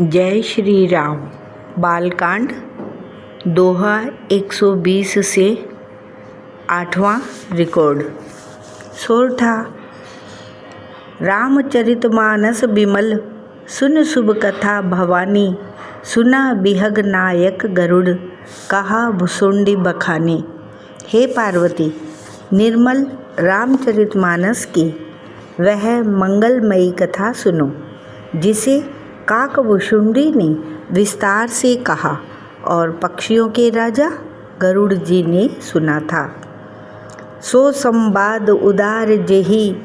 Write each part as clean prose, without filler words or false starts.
जय श्री राम। बालकांड दोहा 120 से 8वां रिकॉर्ड। सोरठा। रामचरितमानस बिमल सुन शुभ कथा भवानी, सुना बिहग नायक गरुड़, कहा भुसुंडी बखानी। हे पार्वती, निर्मल रामचरितमानस की वह मंगलमयी कथा सुनो जिसे काकभुसुंडी ने विस्तार से कहा और पक्षियों के राजा गरुड़ जी ने सुना था। सो संवाद उदार जेहि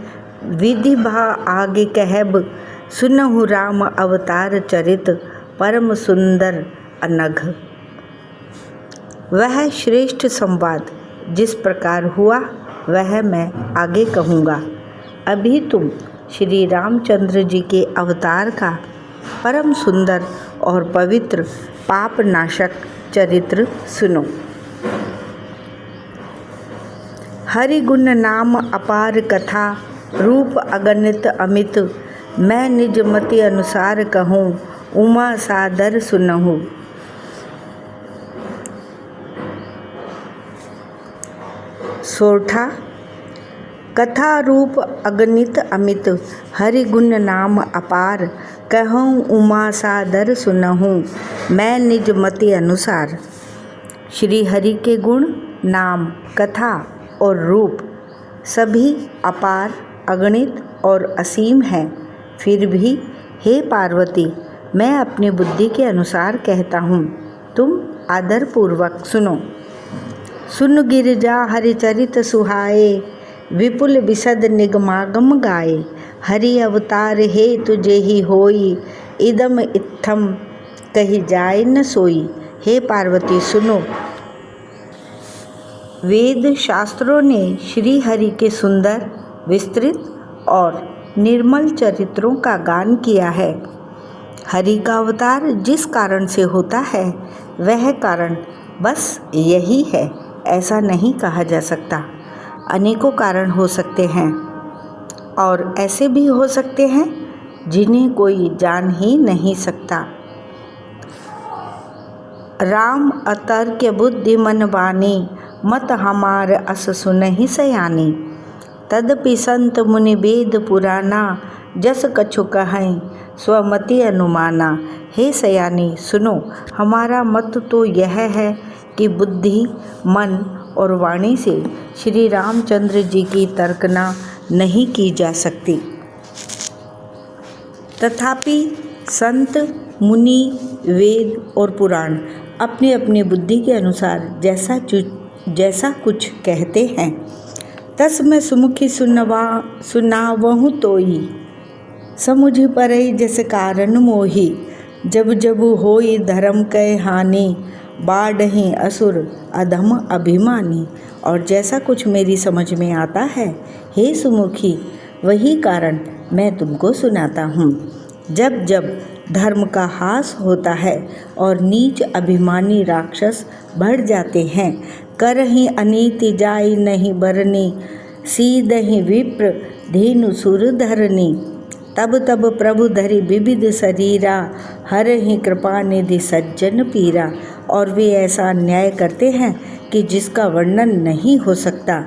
विधि भा आगे कहब, सुनहु राम अवतार चरित परम सुंदर अनघ। वह श्रेष्ठ संवाद जिस प्रकार हुआ वह मैं आगे कहूँगा। अभी तुम श्री रामचंद्र जी के अवतार का परम सुंदर और पवित्र पाप नाशक चरित्र सुनो। हरि गुण नाम अपार कथा, रूप अगणित अमित, मैं निज मति अनुसार कहूँ, उमा सादर सुनहु। सोरठा। कथा रूप अगणित अमित, हरि गुण नाम अपार, कहूँ उमा सादर सुनहूँ, मैं निज मति अनुसार। श्री हरि के गुण, नाम, कथा और रूप सभी अपार, अगणित और असीम हैं। फिर भी हे पार्वती, मैं अपनी बुद्धि के अनुसार कहता हूँ, तुम आदरपूर्वक सुनो। सुन गिरिजा हरिचरित सुहाए, विपुल विशद निगमागम गाए, हरि अवतार हे तुझे ही होई, इदम इत्थम कही जाए न सोई। हे पार्वती सुनो। वेद शास्त्रों ने श्री हरि के सुंदर, विस्तृत और निर्मल चरित्रों का गान किया है। हरि का अवतार जिस कारण से होता है वह कारण बस यही है, ऐसा नहीं कहा जा सकता। अनेकों कारण हो सकते हैं और ऐसे भी हो सकते हैं जिन्हें कोई जान ही नहीं सकता। राम अतर्क्य बुद्धि मन वाणी, मत हमार अस सुनहि सयानी। तदपि संत मुनि वेद पुराना, जस कछु कहें स्वमति अनुमाना। हे सयानी सुनो, हमारा मत तो यह है कि बुद्धि, मन और वाणी से श्री रामचंद्र जी की तर्कना नहीं की जा सकती। तथापि संत, मुनि, वेद और पुराण अपनी अपनी बुद्धि के अनुसार जैसा कुछ कहते हैं, तस मैं सुमुखी सुनावहूँ तोई, समुझ परई जस कारण मोही। जब जब होई धर्म कै हानि, बाढ़हि असुर अधम अभिमानी। और जैसा कुछ मेरी समझ में आता है हे सुमुखी, वही कारण मैं तुमको सुनाता हूँ। जब जब धर्म का हास होता है और नीच अभिमानी राक्षस बढ़ जाते हैं, करहि अनीति जाई नहीं बरनी, सीदहि विप्र धेनु सुर धरनी। तब तब प्रभु धरि विविध शरीरा, हरहि कृपा निधि सज्जन पीरा। और वे ऐसा अन्याय करते हैं कि जिसका वर्णन नहीं हो सकता,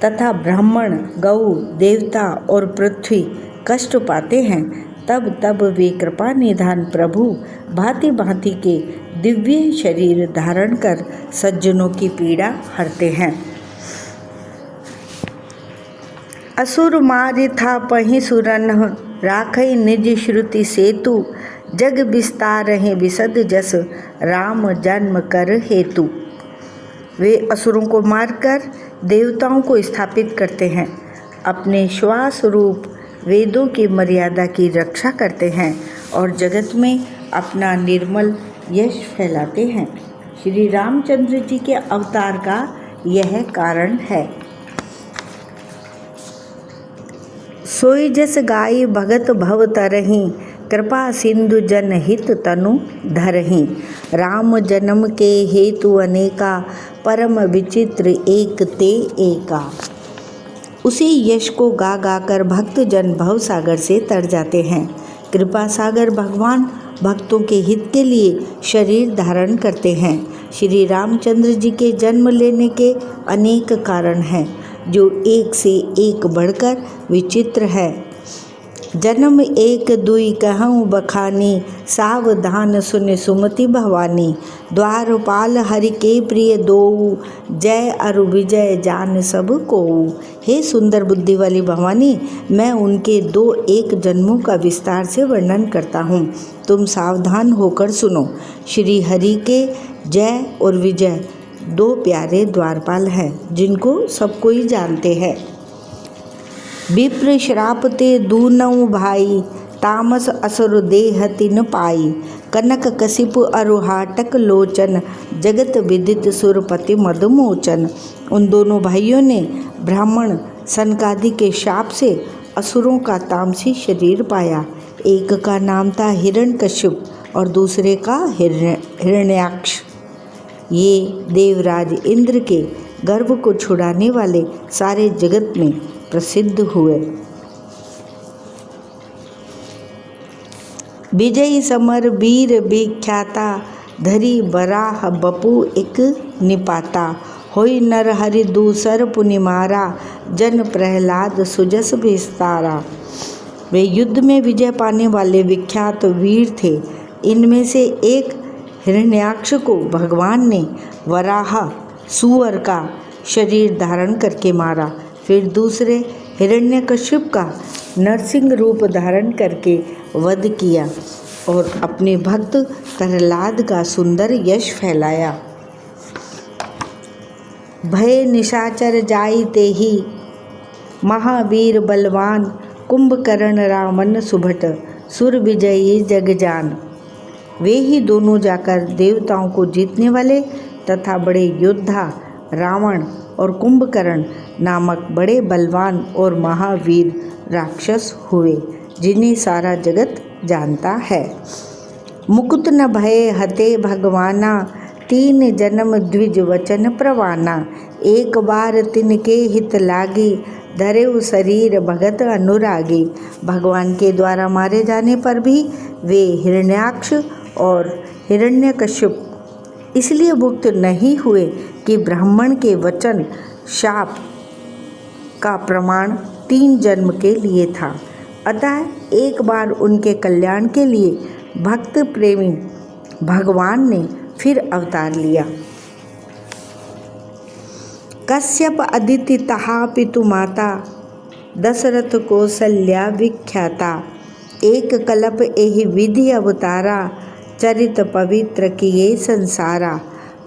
तथा ब्राह्मण, गौ, देवता और पृथ्वी कष्ट पाते हैं। तब तब वे कृपा निधान प्रभु भांति भांति के दिव्य शरीर धारण कर सज्जनों की पीड़ा हरते हैं। असुर मारि था पहि सुरन, राखै निज श्रुति सेतु, जग विस्तारहि विशद जस, राम जन्म कर हेतु। वे असुरों को मारकर देवताओं को स्थापित करते हैं, अपने श्वास रूप वेदों की मर्यादा की रक्षा करते हैं और जगत में अपना निर्मल यश फैलाते हैं। श्री रामचंद्र जी के अवतार का यह कारण है। सोई जस गाई भगत भव तरहि, कृपा सिंधु जन हित तनु धरहि। राम जन्म के हेतु अनेका, परम विचित्र एक ते एका। उसी यश को गा गा कर भक्त जन भव सागर से तर जाते हैं। कृपा सागर भगवान भक्तों के हित के लिए शरीर धारण करते हैं। श्री रामचंद्र जी के जन्म लेने के अनेक कारण हैं, जो एक से एक बढ़कर विचित्र है। जन्म एक दुई कहूँ बखानी, सावधान सुन सुमति भवानी। द्वारपाल हरि के प्रिय दोऊ, जय अरु विजय जान सब कोऊ। हे सुंदर बुद्धि वाली भवानी, मैं उनके 2-1 जन्मों का विस्तार से वर्णन करता हूँ, तुम सावधान होकर सुनो। श्री हरि के जय और विजय 2 प्यारे द्वारपाल हैं, जिनको सब कोई जानते हैं। विप्र श्राप ते दूनऊ भाई, तामस असुर देह तिन पाई। कनक कशिप अरुहाटक लोचन, जगत विदित सुरपति मदमोचन। उन दोनों भाइयों ने ब्राह्मण सनकादि के शाप से असुरों का तामसी शरीर पाया। एक का नाम था हिरण्यकश्यप और दूसरे का हिरण्याक्ष। ये देवराज इंद्र के गर्भ को छुड़ाने वाले सारे जगत में प्रसिद्ध हुए। विजयी समर वीर विख्याता, धरी बराह बपू एक निपाता। होई नर हरि दूसर पुनि मारा, जन प्रहलाद सुजस विस्तारा। वे युद्ध में विजय पाने वाले विख्यात वीर थे। इनमें से एक हिरण्याक्ष को भगवान ने वराह सुअर का शरीर धारण करके मारा। फिर दूसरे हिरण्यकश्यप का नरसिंह रूप धारण करके वध किया और अपने भक्त प्रहलाद का सुंदर यश फैलाया। भय निशाचर जाई ते ही, महावीर बलवान। कुंभकर्ण रावण सुभट, सुर विजयी जगजान। वे ही दोनों जाकर देवताओं को जीतने वाले तथा बड़े योद्धा रावण और कुंभकर्ण नामक बड़े बलवान और महावीर राक्षस हुए, जिन्हें सारा जगत जानता है। मुकुत न भय हते भगवाना, 3 जन्म द्विज वचन प्रवाना। एक बार तिनके हित लागी, धरेउ शरीर भगत अनुरागी। भगवान के द्वारा मारे जाने पर भी वे हिरण्याक्ष और हिरण्यकश्यप इसलिए मुक्त नहीं हुए कि ब्राह्मण के वचन शाप का प्रमाण 3 जन्म के लिए था। अतः एक बार उनके कल्याण के लिए भक्त प्रेमी भगवान ने फिर अवतार लिया। कश्यप अदिति तहा पितु माता, दशरथ कौसल्या विख्याता। एक कल्प एहि विधि अवतारा, चरित पवित्र किए संसारा।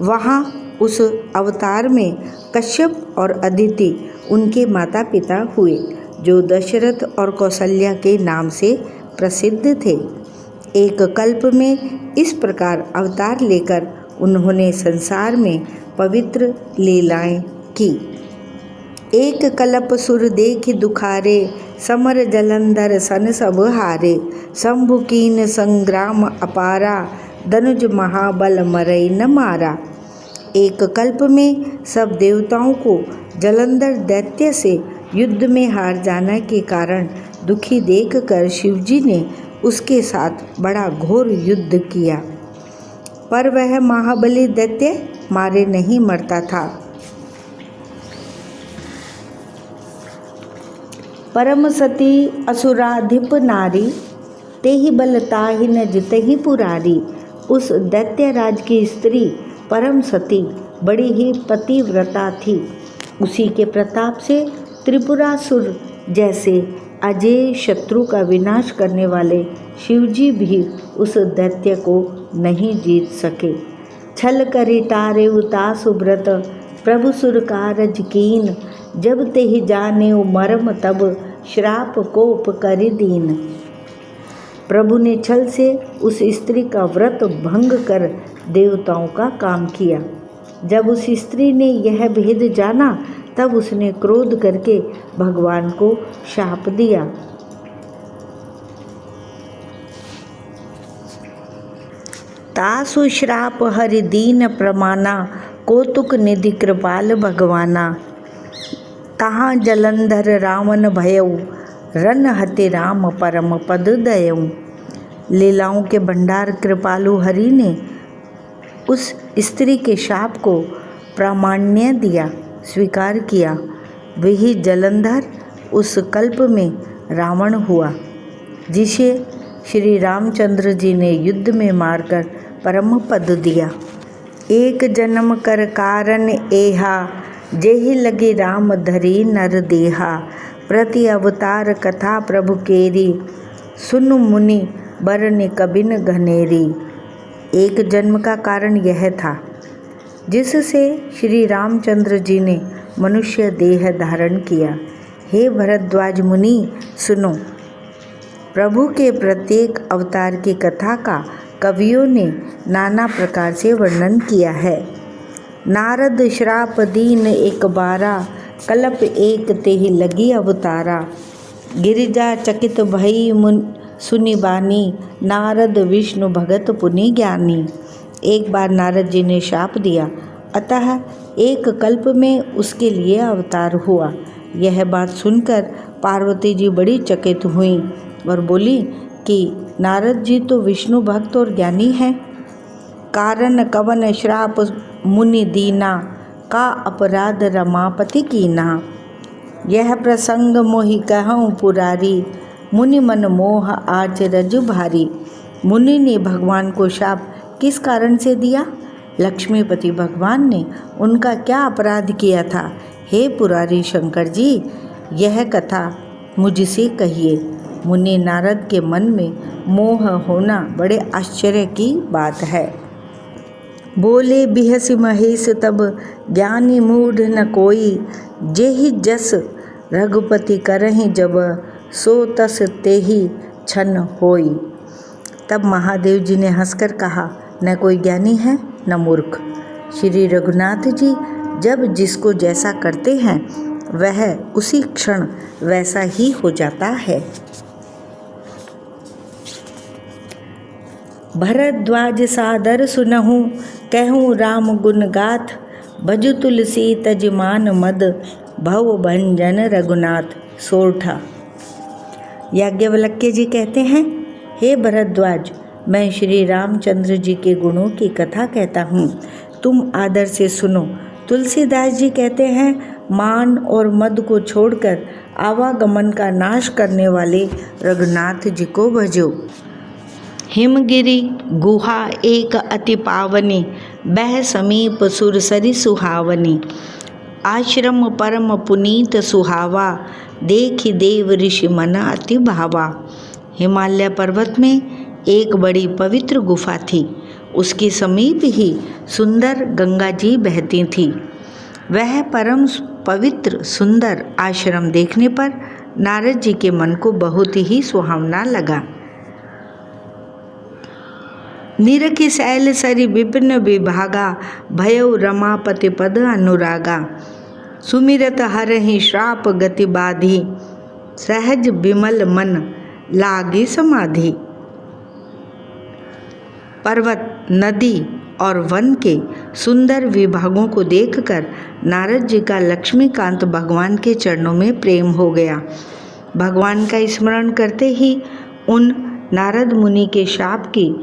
वहाँ उस अवतार में कश्यप और अदिति उनके माता पिता हुए, जो दशरथ और कौसल्या के नाम से प्रसिद्ध थे। एक कल्प में इस प्रकार अवतार लेकर उन्होंने संसार में पवित्र लीलाएं की। एक कल्प सुर देखि दुखारे, समर जलंधर सन सब हारे। शंभु कीन संग्राम अपारा, धनुज महाबल मरई न मारा। एक कल्प में सब देवताओं को जलंधर दैत्य से युद्ध में हार जाने के कारण दुखी देखकर शिवजी ने उसके साथ बड़ा घोर युद्ध किया, पर वह महाबली दैत्य मारे नहीं मरता था। परम सती असुराधिप नारी, तेहि बल ताहि न जितहि पुरारी। उस दैत्य राज की स्त्री परम सती बड़ी ही पतिव्रता थी। उसी के प्रताप से त्रिपुरासुर जैसे अजेय शत्रु का विनाश करने वाले शिवजी भी उस दैत्य को नहीं जीत सके। छल करि टारे उतासु व्रत, प्रभु सुर कारज कीन। जब तेहि जाने मर्म तब, श्राप कोप करि दीन। प्रभु ने छल से उस स्त्री का व्रत भंग कर देवताओं का काम किया। जब उस स्त्री ने यह भेद जाना, तब उसने क्रोध करके भगवान को शाप दिया। तासु श्राप हरि दीन प्रमाना, कौतुक निधि कृपाल भगवाना। तहाँ जलंधर रावण भयऊ, रन हते राम परम पद दयऊ। लीलाओं के भंडार कृपालु हरि ने उस स्त्री के शाप को प्रामाण्य दिया, स्वीकार किया। वही जलंधर उस कल्प में रावण हुआ, जिसे श्री रामचंद्र जी ने युद्ध में मारकर परम पद दिया। एक जन्म कर कारण एहा, जेहि लगी राम धरी नर देहा। प्रति अवतार कथा प्रभु केरी, सुनु मुनि बरन कबिन घनेरी। एक जन्म का कारण यह था जिससे श्री रामचंद्र जी ने मनुष्य देह धारण किया। हे भरद्वाज मुनि सुनो, प्रभु के प्रत्येक अवतार की कथा का कवियों ने नाना प्रकार से वर्णन किया है। नारद श्राप दीन एक बारा, कल्प एक तेहि लगी अवतारा। गिरिजा चकित भई मुन सुनि बानी, नारद विष्णु भगत पुनि ज्ञानी। एक बार नारद जी ने शाप दिया, अतः एक कल्प में उसके लिए अवतार हुआ। यह बात सुनकर पार्वती जी बड़ी चकित हुई और बोली कि नारद जी तो विष्णु भक्त और ज्ञानी हैं। कारण कवन श्राप मुनि दीना, का अपराध रमापति कीना। यह प्रसंग मोहि कहूँ पुरारी, मुनि मन मोह आचरज भारी। मुनि ने भगवान को शाप किस कारण से दिया? लक्ष्मीपति भगवान ने उनका क्या अपराध किया था? हे पुरारी शंकर जी, यह कथा मुझसे कहिए। मुनि नारद के मन में मोह होना बड़े आश्चर्य की बात है। बोले बिहसि महेश तब, ज्ञानी मूढ़ न कोई। जेहि जस रघुपति करहि जब, सो तस तेहि छन होई। तब महादेव जी ने हंसकर कहा, न कोई ज्ञानी है न मूर्ख। श्री रघुनाथ जी जब जिसको जैसा करते हैं वह उसी क्षण वैसा ही हो जाता है। भरद्वाज सादर सुनहु, कहूँ राम गुण गाथ। भजु तुलसी तजमान मद, भव भंजन रघुनाथ सोरठा। याज्ञवल्क्य जी कहते हैं, हे भरद्वाज, मैं श्री रामचंद्र जी के गुणों की कथा कहता हूँ, तुम आदर से सुनो। तुलसीदास जी कहते हैं, मान और मद को छोड़कर आवागमन का नाश करने वाले रघुनाथ जी को भजो। हिमगिरि गुहा एक अति पावनी, बह समीप सुरसरी सुहावनी। आश्रम परम पुनीत सुहावा, देखि देव ऋषि मन अति भावा। हिमालय पर्वत में एक बड़ी पवित्र गुफा थी। उसके समीप ही सुंदर गंगा जी बहती थी। वह परम पवित्र सुंदर आश्रम देखने पर नारद जी के मन को बहुत ही सुहावना लगा। निरखि शैल सरि विपिन विभागा, भयउ रमापति पद अनुरागा। सुमिरत हरहि श्राप गति बाधी, सहज विमल मन लागी समाधि। पर्वत, नदी और वन के सुंदर विभागों को देखकर नारद जी का लक्ष्मीकांत भगवान के चरणों में प्रेम हो गया। भगवान का स्मरण करते ही उन नारद मुनि के शाप की,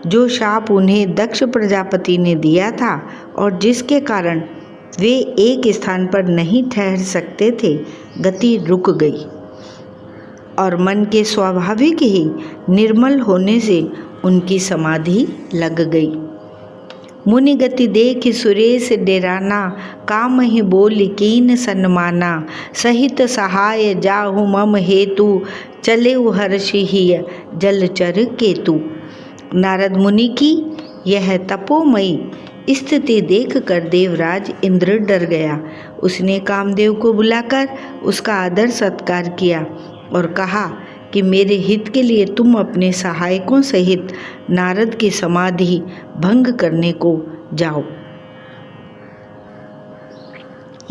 जो शाप उन्हें दक्ष प्रजापति ने दिया था और जिसके कारण वे एक स्थान पर नहीं ठहर सकते थे, गति रुक गई और मन के स्वाभाविक ही निर्मल होने से उनकी समाधि लग गई। मुनि गति देख सुरेश डेराना, काम ही बोल कीन सन्माना। सहित सहाय जाहु मम हेतु, चले हर्षि जलचर केतु। नारद मुनि की यह तपोमयी स्थिति देखकर देवराज इंद्र डर गया। उसने कामदेव को बुलाकर उसका आदर सत्कार किया और कहा कि मेरे हित के लिए तुम अपने सहायकों सहित नारद की समाधि भंग करने को जाओ।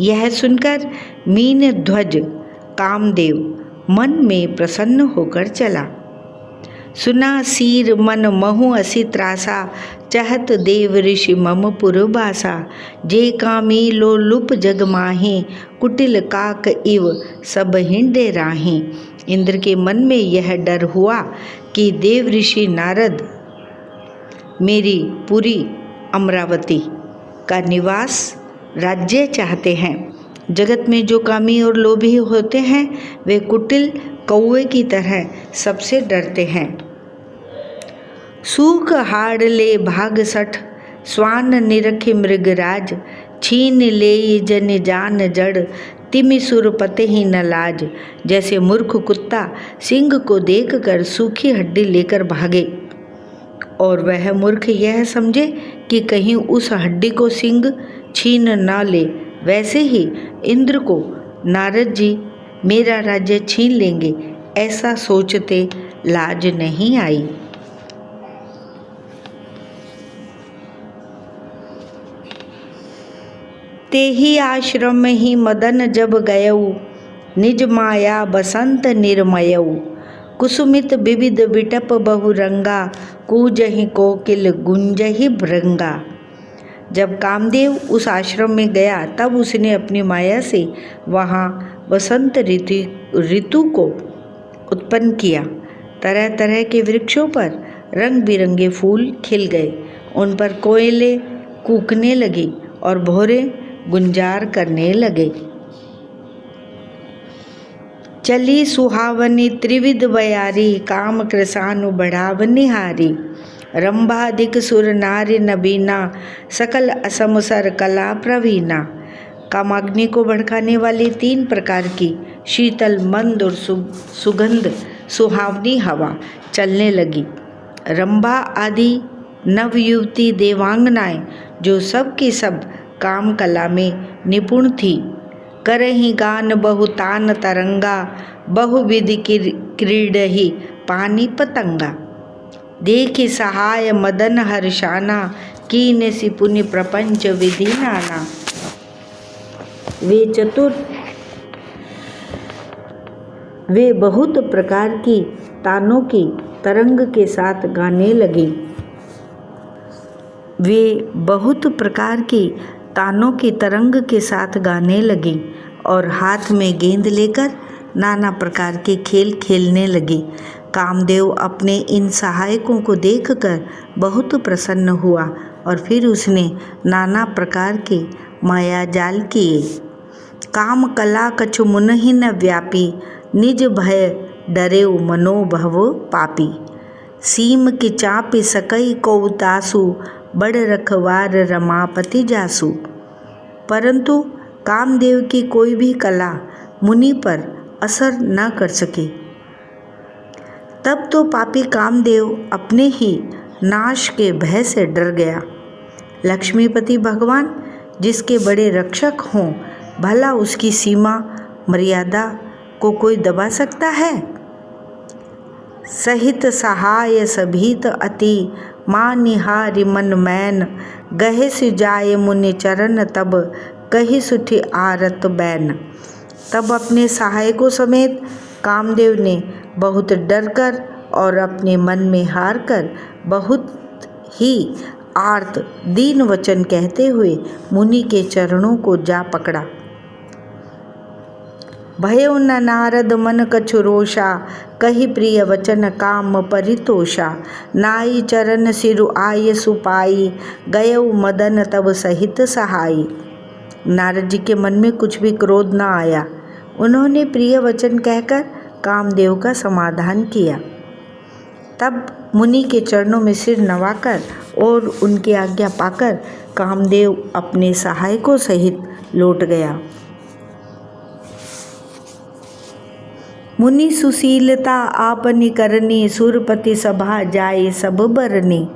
यह सुनकर मीन ध्वज कामदेव मन में प्रसन्न होकर चला। सुना सीर मन महु असी त्रासा, चहत देव ऋषि मम पुरबासा। जे कामी लोलुप जग माही, कुटिल काक इव सब हिंडे राही। इंद्र के मन में यह डर हुआ कि देव ऋषि नारद मेरी पुरी अमरावती का निवास राज्य चाहते हैं। जगत में जो कामी और लोभी होते हैं वे कुटिल कौवे की तरह सबसे डरते हैं। सूख हाड़ ले भाग सठ, स्वान निरखि मृगराज, छीन ले जन जान जड़, तिमि सुर पते ही न लाज। जैसे मूर्ख कुत्ता सिंह को देखकर सूखी हड्डी लेकर भागे और वह मूर्ख यह समझे कि कहीं उस हड्डी को सिंह छीन न ले, वैसे ही इंद्र को नारद जी मेरा राज्य छीन लेंगे ऐसा सोचते लाज नहीं आई। ते ही आश्रम ही मदन जब गयऊ, निज माया बसंत निर्मयऊ। कुसुमित विविध विटप बहुरंगा, कूजहि कोकिल गुंजहि भृंगा। जब कामदेव उस आश्रम में गया तब उसने अपनी माया से वहाँ वसंत ऋतु को उत्पन्न किया। तरह तरह के वृक्षों पर रंग बिरंगे फूल खिल गए, उन पर कोयले कूकने लगी और भौरे गुंजार करने लगे। चली सुहावनी त्रिविध बयारी, काम कृसानु बढ़ावनी हारी। रंभाधिक सुर नारी नबीना, सकल असमसर कला प्रवीणा। कामाग्नि को भड़काने वाली 3 प्रकार की शीतल मंद और सुगंध सुहावनी हवा चलने लगी। रंभा आदि नवयुवती देवांगनाएं जो सब की सब काम कला में निपुण थी, करहि गान बहुतान तरंगा, बहुविधि क्रीडहि पानी पतंगा। देखि सहाय मदन हर्षाना, कीन सि पुनि प्रपंच विधि नाना। वे बहुत प्रकार की तानों की तरंग के साथ गाने लगी। वे बहुत प्रकार की तानों की तरंग के साथ गाने लगी और हाथ में गेंद लेकर नाना प्रकार के खेल खेलने लगी। कामदेव अपने इन सहायकों को देखकर बहुत प्रसन्न हुआ और फिर उसने नाना प्रकार के मायाजाल किए। काम कला कछु मुनहि न व्यापी, निज भय डरेउ मनोभव पापी। सीम की चापी सकई को तासु, बड़ रखवार रमापति जासु। परंतु कामदेव की कोई भी कला मुनि पर असर न कर सकी। तब तो पापी कामदेव अपने ही नाश के भय से डर गया। लक्ष्मीपति भगवान जिसके बड़े रक्षक हों, भला उसकी सीमा मर्यादा को कोई दबा सकता है। सहित सहाय सभीत अति, मानिहारि मन मैन। गहे सि जाय मुनि चरण तब, कही सुठी आरत बैन। तब अपने सहायकों समेत कामदेव ने बहुत डरकर और अपने मन में हार कर बहुत ही आर्त दीन वचन कहते हुए मुनि के चरणों को जा पकड़ा। भयो न नारद मन कछु रोषा, कही प्रिय वचन काम परितोषा। नाई चरण सिरु आय सुपाई, गयऊ मदन तब सहित सहाई। नारद जी के मन में कुछ भी क्रोध न आया। उन्होंने प्रिय वचन कहकर कामदेव का समाधान किया। तब मुनि के चरणों में सिर नवाकर और उनकी आज्ञा पाकर कामदेव अपने सहायकों सहित लौट गया। मुनि सुशीलता आपनि करनी, सुरपति सभा जाए सब बरनी।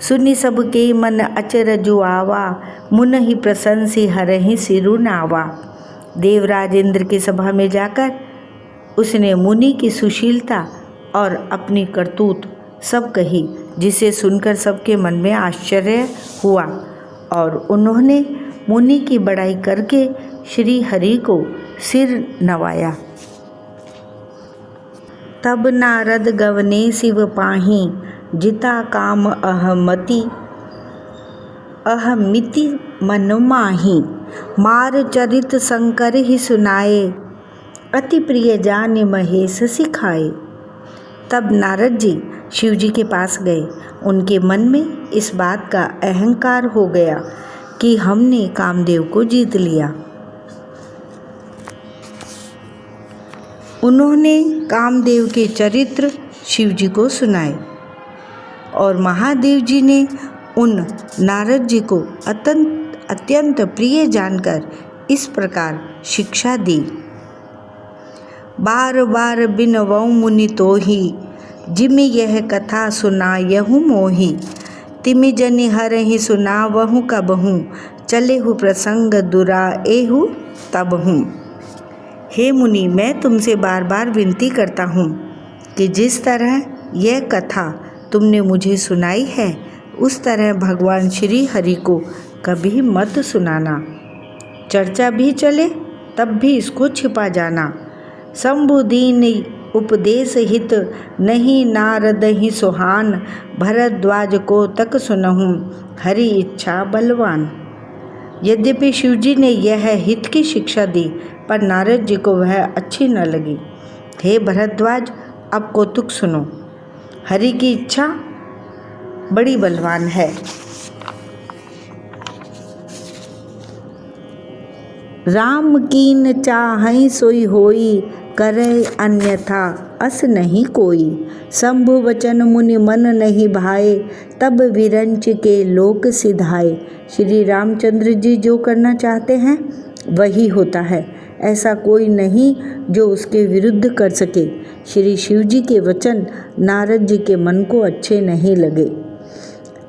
सुनि सबके मन अचरजु आवा, मुनहि प्रशंसी हरहि सिरु नावा। देवराज इंद्र की सभा में जाकर उसने मुनि की सुशीलता और अपनी करतूत सब कही, जिसे सुनकर सबके मन में आश्चर्य हुआ और उन्होंने मुनि की बड़ाई करके श्री हरि को सिर नवाया। तब नारद गवने शिव पाही, जिता काम अहमिति मन माही। मार चरित शंकर ही सुनाए, अति प्रिय जाने महेश सिखाए। तब नारद जी शिवजी के पास गए। उनके मन में इस बात का अहंकार हो गया कि हमने कामदेव को जीत लिया। उन्होंने कामदेव के चरित्र शिवजी को सुनाए और महादेव जी ने उन नारद जी को अत्यंत प्रिय जानकर इस प्रकार शिक्षा दी। बार बार बिनवऊँ मुनि तोहि, जिमि यह कथा सुनायहु मोहि। तिमि जनि हरहि सुनावहु कबहु, चलेहु प्रसंग दुराएहु तबहु। हे मुनि, मैं तुमसे बार बार विनती करता हूँ कि जिस तरह यह कथा तुमने मुझे सुनाई है उस तरह भगवान श्री हरि को कभी मत सुनाना। चर्चा भी चले तब भी इसको छिपा जाना। शंभु दीन उपदेश हित, नहीं नारदहि सुहान। भरद्वाज को तक सुनहूँ, हरि इच्छा बलवान। यद्यपि शिवजी ने यह हित की शिक्षा दी पर नारद जी को वह अच्छी न लगी। हे भरद्वाज, अब कौतुक सुनो। हरि की इच्छा बड़ी बलवान है। राम कीन चाहै सोई होई, करे अन्यथा अस नहीं कोई। शंभु वचन मुनि मन नहीं भाए, तब विरंच के लोक सिधाए। श्री रामचंद्र जी जो करना चाहते हैं वही होता है, ऐसा कोई नहीं जो उसके विरुद्ध कर सके। श्री शिव जी के वचन नारद जी के मन को अच्छे नहीं लगे।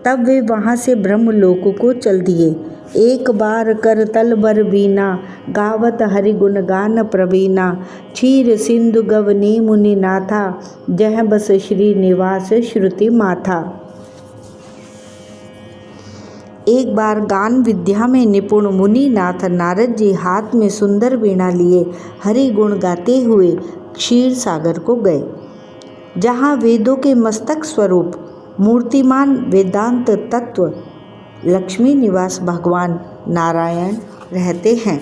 तब वे वहाँ से ब्रह्मलोक को चल दिए। एक बार कर तल बर बीना, गावत हरि गुण गान प्रवीणा। क्षीर सिंधु गवनी मुनि नाथा, जह बस श्री निवास श्रुति माथा। एक बार गान विद्या में निपुण मुनि नाथ नारद जी हाथ में सुंदर वीणा लिए हरि गुण गाते हुए क्षीर सागर को गए, जहाँ वेदों के मस्तक स्वरूप मूर्तिमान वेदांत तत्व लक्ष्मी निवास भगवान नारायण रहते हैं।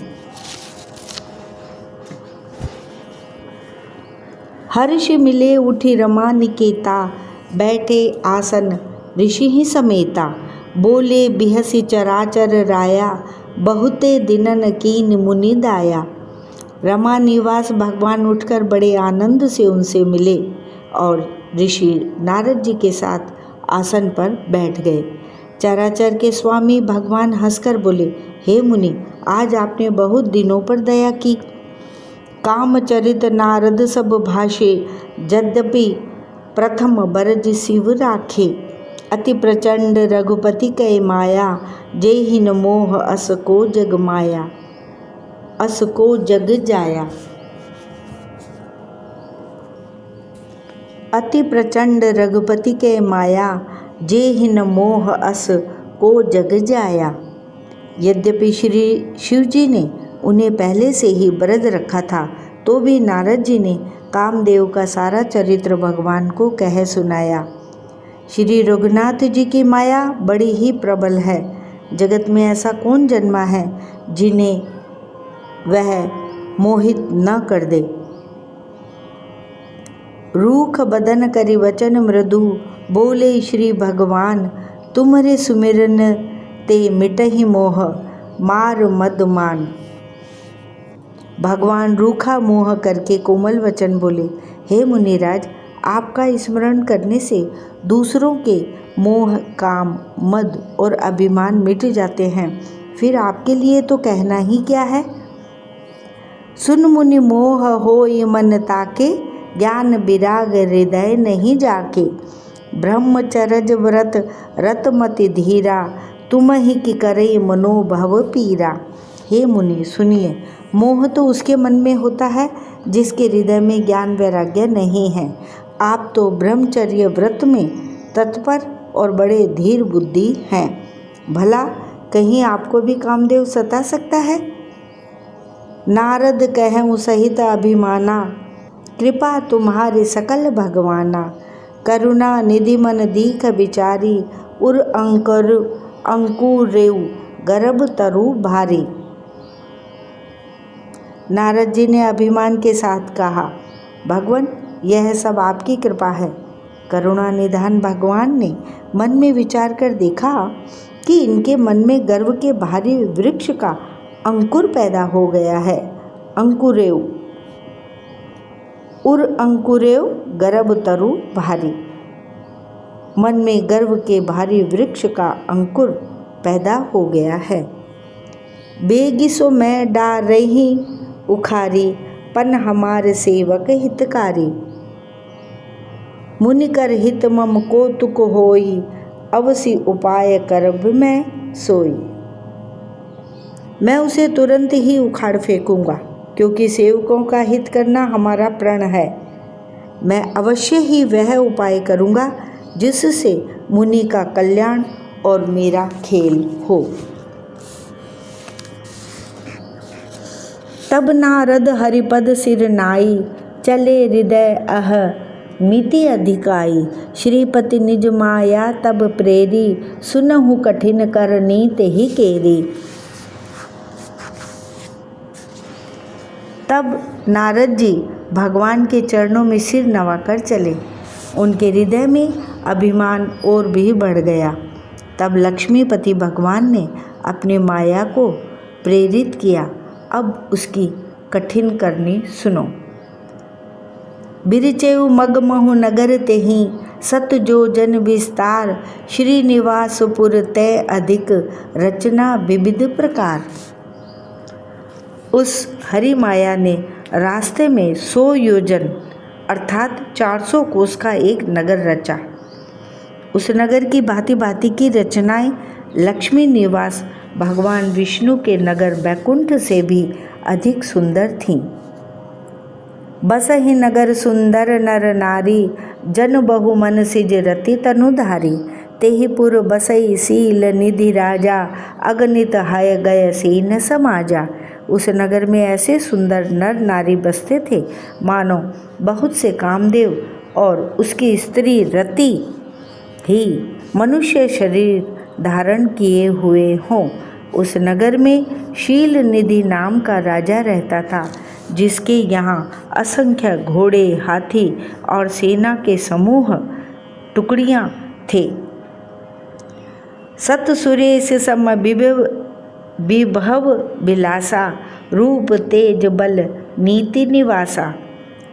हर्ष मिले उठी रमा निकेता, बैठे आसन ऋषि ही समेता। बोले बिहसी चराचर राया, बहुते दिनन कीन मुनि दाया। रमा निवास भगवान उठकर बड़े आनंद से उनसे मिले और ऋषि नारद जी के साथ आसन पर बैठ गए। चराचर के स्वामी भगवान हंसकर बोले, हे मुनि, आज आपने बहुत दिनों पर दया की। कामचरित नारद सब भाषे, यद्यपि प्रथम बरज शिव राखे। अति प्रचंड रघुपति कै माया, जेहिन मोह अस को जग माया, अस को जग जाया। अति प्रचंड रघुपति के माया, जेहिन मोह अस को जग जाया। यद्यपि श्री शिव जी ने उन्हें पहले से ही ब्रज रखा था, तो भी नारद जी ने कामदेव का सारा चरित्र भगवान को कह सुनाया। श्री रघुनाथ जी की माया बड़ी ही प्रबल है। जगत में ऐसा कौन जन्मा है जिन्हें वह मोहित न कर दे। रूख बदन करि वचन मृदु, बोले श्री भगवान। तुम्हारे सुमिरन ते मिटहि मोह, मार मद मान। भगवान रूखा मोह करके कोमल वचन बोले, हे मुनिराज, आपका स्मरण करने से दूसरों के मोह, काम, मद और अभिमान मिट जाते हैं। फिर आपके लिए तो कहना ही क्या है। सुन मुनि मोह होय मन ताके, ज्ञान विराग हृदय नहीं जाके। ब्रह्मचरज व्रत रतमति धीरा, तुम ही कि करे मनोभव पीरा। हे मुनि सुनिए, मोह तो उसके मन में होता है जिसके हृदय में ज्ञान वैराग्य नहीं है। आप तो ब्रह्मचर्य व्रत में तत्पर और बड़े धीर बुद्धि हैं। भला कहीं आपको भी कामदेव सता सकता है। नारद कहूँ सहित अभिमाना, कृपा तुम्हारे सकल भगवाना। करुणा निधि मन दीख विचारी, उर अंकुर रेव गर्भ तरु भारी। नारद जी ने अभिमान के साथ कहा, भगवान, यह सब आपकी कृपा है। करुणा निधान भगवान ने मन में विचार कर देखा कि इनके मन में गर्व के भारी वृक्ष का अंकुर पैदा हो गया है। अंकुरेव उर अंकुरेव गर्भ तरु भारी। मन में गर्व के भारी वृक्ष का अंकुर पैदा हो गया है। बेगिसो मैं डार रही उखारी, पन हमारे सेवक हितकारी। मुनिकर हित मम कौतुक होई, अवसि उपाय करब मैं सोई। मैं उसे तुरंत ही उखाड़ फेंकूंगा, क्योंकि सेवकों का हित करना हमारा प्रण है। मैं अवश्य ही वह उपाय करूंगा जिससे मुनि का कल्याण और मेरा खेल हो। तब नारद हरिपद सिर नाई, चले हृदय अह मिति अधिकाई। श्रीपति निज माया तब प्रेरी, सुनहु कठिन कर नीत ही केरी। तब नारद जी भगवान के चरणों में सिर नवाकर चले। उनके हृदय में अभिमान और भी बढ़ गया। तब लक्ष्मीपति भगवान ने अपनी माया को प्रेरित किया। अब उसकी कठिन करनी सुनो। बिरचेउ मगमहु नगर तेहि, सत जो जन विस्तार। श्रीनिवासपुर तय अधिक, रचना विविध प्रकार। उस हरि माया ने रास्ते में 100 योजन अर्थात 400 कोस का एक नगर रचा। उस नगर की भांति भांति की रचनाएं लक्ष्मी निवास भगवान विष्णु के नगर बैकुंठ से भी अधिक सुंदर थीं। बसहि नगर सुंदर नर नारी, जन बहु मन सिज रति तनुधारी। तेहिपुर बसई सील निधि राजा, अगणित हय गय सीन समाजा। उस नगर में ऐसे सुंदर नर नारी बसते थे मानो बहुत से कामदेव और उसकी स्त्री रति ही मनुष्य शरीर धारण किए हुए हों। उस नगर में शील निधि नाम का राजा रहता था, जिसके यहाँ असंख्य घोड़े, हाथी और सेना के समूह टुकड़ियाँ थे। सत सुरेश सम विभव विलासा, रूप तेज बल नीति निवासा।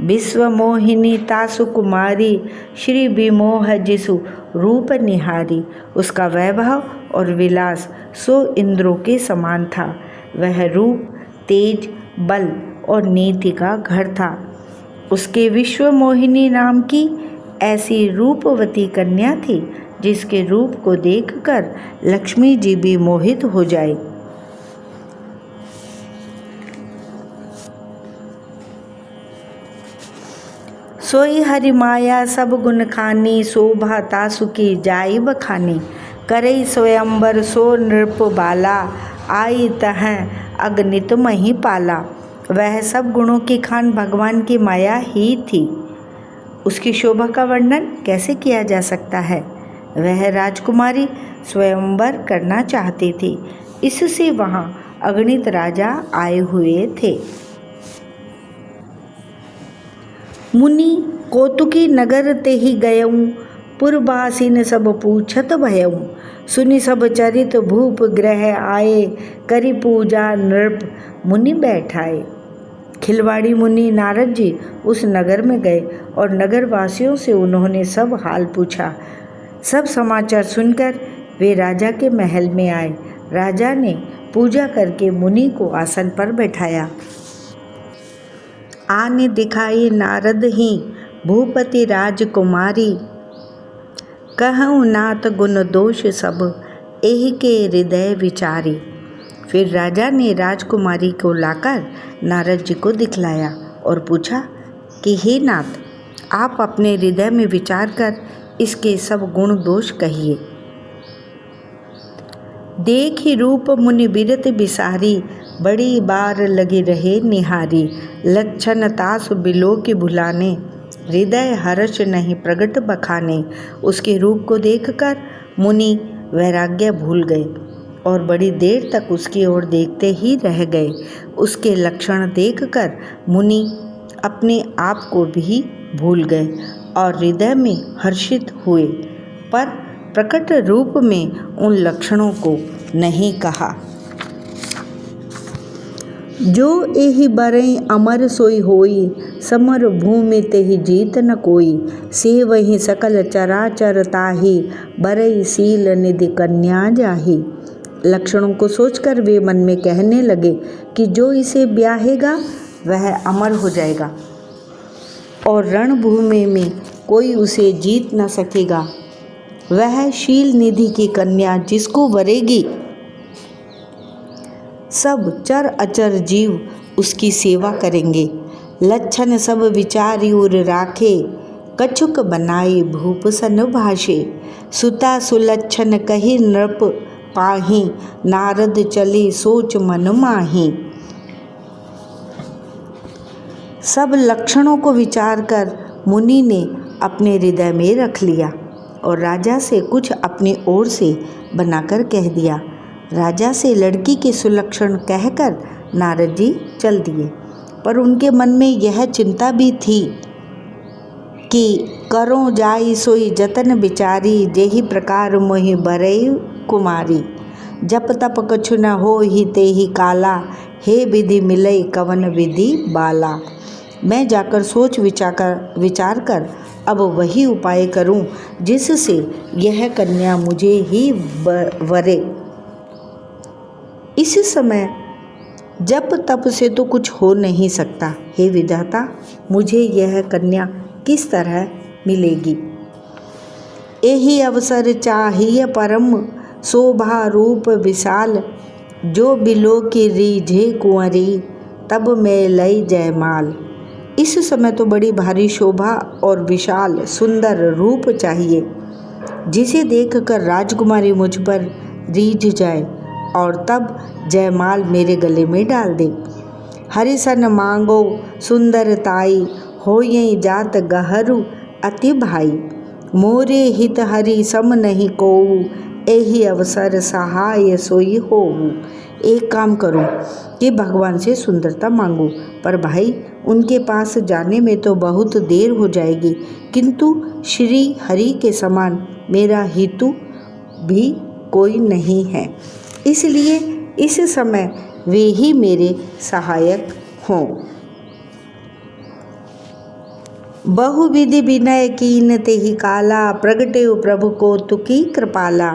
विश्व मोहिनी तासु कुमारी, श्री विमोह जिसु रूप निहारी। उसका वैभव और विलास 100 इंद्रों के समान था। वह रूप, तेज, बल और नीति का घर था। उसके विश्व मोहिनी नाम की ऐसी रूपवती कन्या थी जिसके रूप को देखकर लक्ष्मी जी भी मोहित हो जाए। सोई हरि माया सब गुण खानी, शोभा तासु की जाई बखानी। करई स्वयंवर सो नृप बाला, आई तह अगणित मही पाला। वह सब गुणों की खान भगवान की माया ही थी। उसकी शोभा का वर्णन कैसे किया जा सकता है। वह राजकुमारी स्वयंवर करना चाहती थी, इससे वहाँ अगणित राजा आए हुए थे। मुनि कौतुकी नगर ते ही गयऊँ, पुरबासिन सब पूछत भयऊँ। सुनि सब चरित भूप ग्रह आए, करी पूजा नृप मुनि बैठाए। खिलवाड़ी मुनि नारद जी उस नगर में गए और नगर वासियों से उन्होंने सब हाल पूछा। सब समाचार सुनकर वे राजा के महल में आए। राजा ने पूजा करके मुनि को आसन पर बैठाया। आने दिखाई नारद ही भूपति राजकुमारी, कहूँ नाथ गुण दोष सब एहि के हृदय विचारी। फिर राजा ने राजकुमारी को लाकर नारद जी को दिखलाया और पूछा कि हे नाथ, आप अपने हृदय में विचार कर इसके सब गुण दोष कहिए। देख ही रूप मुनि बिरत बिसारी, बड़ी बार लगी रहे निहारी। लक्षण तासु बिलो के भुलाने, हृदय हर्ष नहीं प्रगट बखाने। उसके रूप को देखकर मुनि वैराग्य भूल गए और बड़ी देर तक उसकी ओर देखते ही रह गए। उसके लक्षण देखकर मुनि अपने आप को भी भूल गए और हृदय में हर्षित हुए, पर प्रकट रूप में उन लक्षणों को नहीं कहा। जो एहि बरई अमर सोई होई, समर भूमि तेहि जीत न कोई। से वही सकल चराचर ताहि, बरई शील निधि कन्या जाहि। लक्षणों को सोचकर वे मन में कहने लगे कि जो इसे ब्याहेगा वह अमर हो जाएगा और रणभूमि में कोई उसे जीत न सकेगा। वह शील निधि की कन्या जिसको वरेगी, सब चर अचर जीव उसकी सेवा करेंगे। लक्षण सब विचारी उर राखे, कछुक बनाई भूप सन भाषे। सुता सुलक्षण कही नृप पाही, नारद चले सोच मन माही। सब लक्षणों को विचार कर मुनि ने अपने हृदय में रख लिया और राजा से कुछ अपनी ओर से बनाकर कह दिया। राजा से लड़की के सुलक्षण कहकर नारद जी चल दिए, पर उनके मन में यह चिंता भी थी कि करो जाई सोई जतन बिचारी, जेहि प्रकार मोहि बरई कुमारी। जप तप कछु न हो ही ते ही काला, हे विधि मिलई कवन विधि बाला। मैं जाकर सोच विचार कर अब वही उपाय करूं जिससे यह कन्या मुझे ही वरे। इस समय जप तप से तो कुछ हो नहीं सकता। हे विधाता, मुझे यह कन्या किस तरह मिलेगी? यही अवसर चाहिए परम, शोभा रूप विशाल। जो बिलो की रीझे कुंवरी, तब मैं लई जयमाल। इस समय तो बड़ी भारी शोभा और विशाल सुंदर रूप चाहिए, जिसे देखकर राजकुमारी मुझ पर रीझ जाए और तब जयमाल मेरे गले में डाल दे। हरिसन मांगो सुंदर ताई, होई जात गहरू अति भाई। मोरे हित हरि सम नहीं कोऊ, एहि अवसर सहाय सोई होऊ। एक काम करूं कि भगवान से सुंदरता मांगू, पर भाई उनके पास जाने में तो बहुत देर हो जाएगी, किंतु श्री हरि के समान मेरा हितु भी कोई नहीं है, इसलिए इस समय वे ही मेरे सहायक हों। बहुविधि विनय कीन तेहि काला, प्रगटे प्रभु को तुकी कृपाला।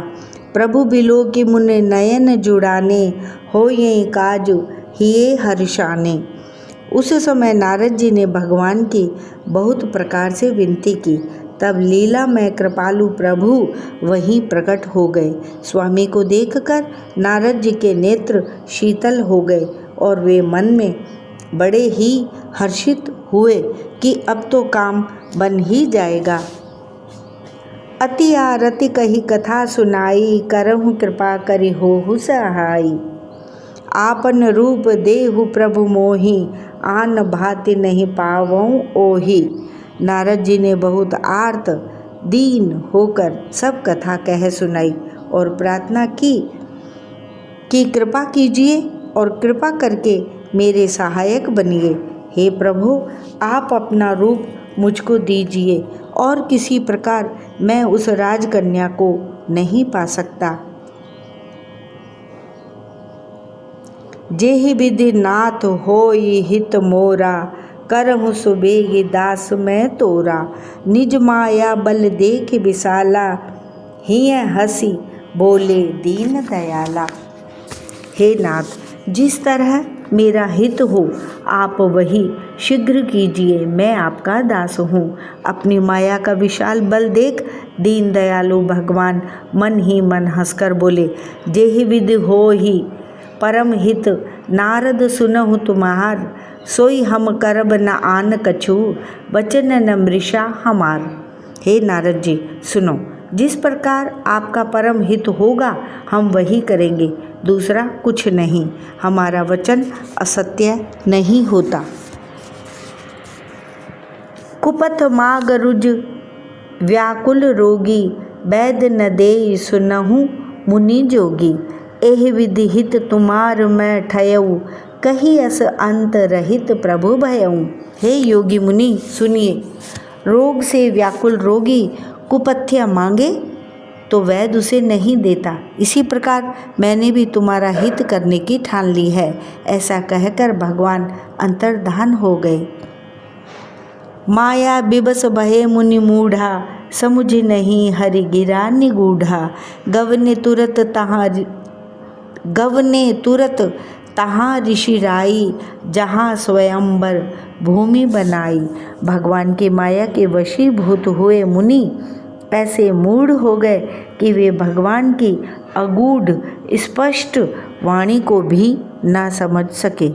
प्रभु बिलो की मुन नयन जुड़ाने, होये काज हिये हर्षाने। उस समय नारद जी ने भगवान की बहुत प्रकार से विनती की, तब लीला में कृपालु प्रभु वहीं प्रकट हो गए। स्वामी को देखकर नारद जी के नेत्र शीतल हो गए और वे मन में बड़े ही हर्षित हुए कि अब तो काम बन ही जाएगा। अति आरति कही कथा सुनाई, करहु कृपा करि होहु सहाई। आपन रूप देहु प्रभु मोहि, आन भांति नहीं पावऊं ओहि। नारद जी ने बहुत आर्त दीन होकर सब कथा कह सुनाई और प्रार्थना की कि कृपा कीजिए और कृपा करके मेरे सहायक बनिए। हे प्रभु, आप अपना रूप मुझको दीजिए और किसी प्रकार मैं उस राजकन्या को नहीं पा सकता। जेहि विधि नाथ होई हित मोरा, करहु सुबेहि दास मैं तोरा। निज माया बल देख विशाला, हिय हसी बोले दीन दयाला। हे नाथ, जिस तरह मेरा हित हो आप वही शीघ्र कीजिए, मैं आपका दास हूँ। अपनी माया का विशाल बल देख दीन दयालु भगवान मन ही मन हंसकर बोले, जेहि विधि हो ही परम हित, नारद सुनहु तुम्हार। सोई हम करब न आन कछु, वचन न मृषा हमार। हे नारद जी, सुनो, जिस प्रकार आपका परम हित होगा हम वही करेंगे, दूसरा कुछ नहीं। हमारा वचन असत्य नहीं होता। कुपथ माग रुज व्याकुल रोगी, वैद न देई सुनहु मुनि जोगी। एहि विधि हित तुम्हार मैं ठयऊ, कही अस अंत रहित प्रभु भयऊ। हे योगी मुनि सुनिए, रोग से व्याकुल रोगी कुपथ्य मांगे तो वैद्य उसे नहीं देता। इसी प्रकार मैंने भी तुम्हारा हित करने की ठान ली है। ऐसा कहकर भगवान अंतर्धान हो गए। माया बिबस भये मुनि मूढ़ा, समुझ नहीं हरि गिरा निगूढ़ा। गवने तुरत तहाँ ऋषि राई, जहाँ स्वयंवर भूमि बनाई। भगवान की माया के वशीभूत हुए मुनि ऐसे मूढ़ हो गए कि वे भगवान की अगूढ़ स्पष्ट वाणी को भी ना समझ सके।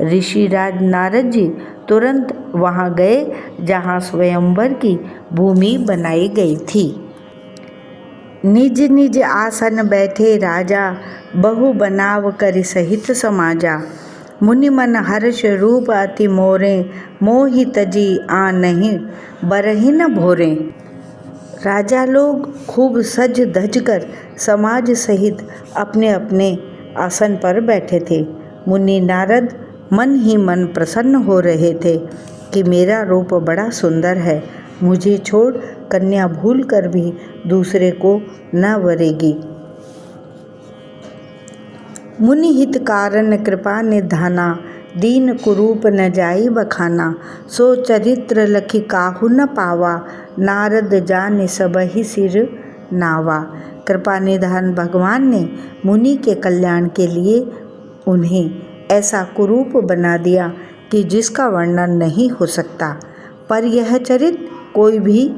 ऋषिराज नारद जी तुरंत वहाँ गए जहाँ स्वयंवर की भूमि बनाई गई थी। निज निज आसन बैठे राजा, बहु बनाव करि सहित समाजा। मुनि मन हर्ष रूप अति मोरे, मोहि तजी आनहि बरहि न भोरे। राजा लोग खूब सज धज कर समाज सहित अपने अपने आसन पर बैठे थे। मुनि नारद मन ही मन प्रसन्न हो रहे थे कि मेरा रूप बड़ा सुंदर है, मुझे छोड़ कन्या भूल कर भी दूसरे को न वरेगी। मुनि हित कारण कृपा निधाना, दीन कुरूप न जाई बखाना। सो चरित्र लखि काहू न पावा, नारद जाने सबहि सिर नावा। कृपा निधान भगवान ने मुनि के कल्याण के लिए उन्हें ऐसा कुरूप बना दिया कि जिसका वर्णन नहीं हो सकता। पर यह चरित्र कोई भी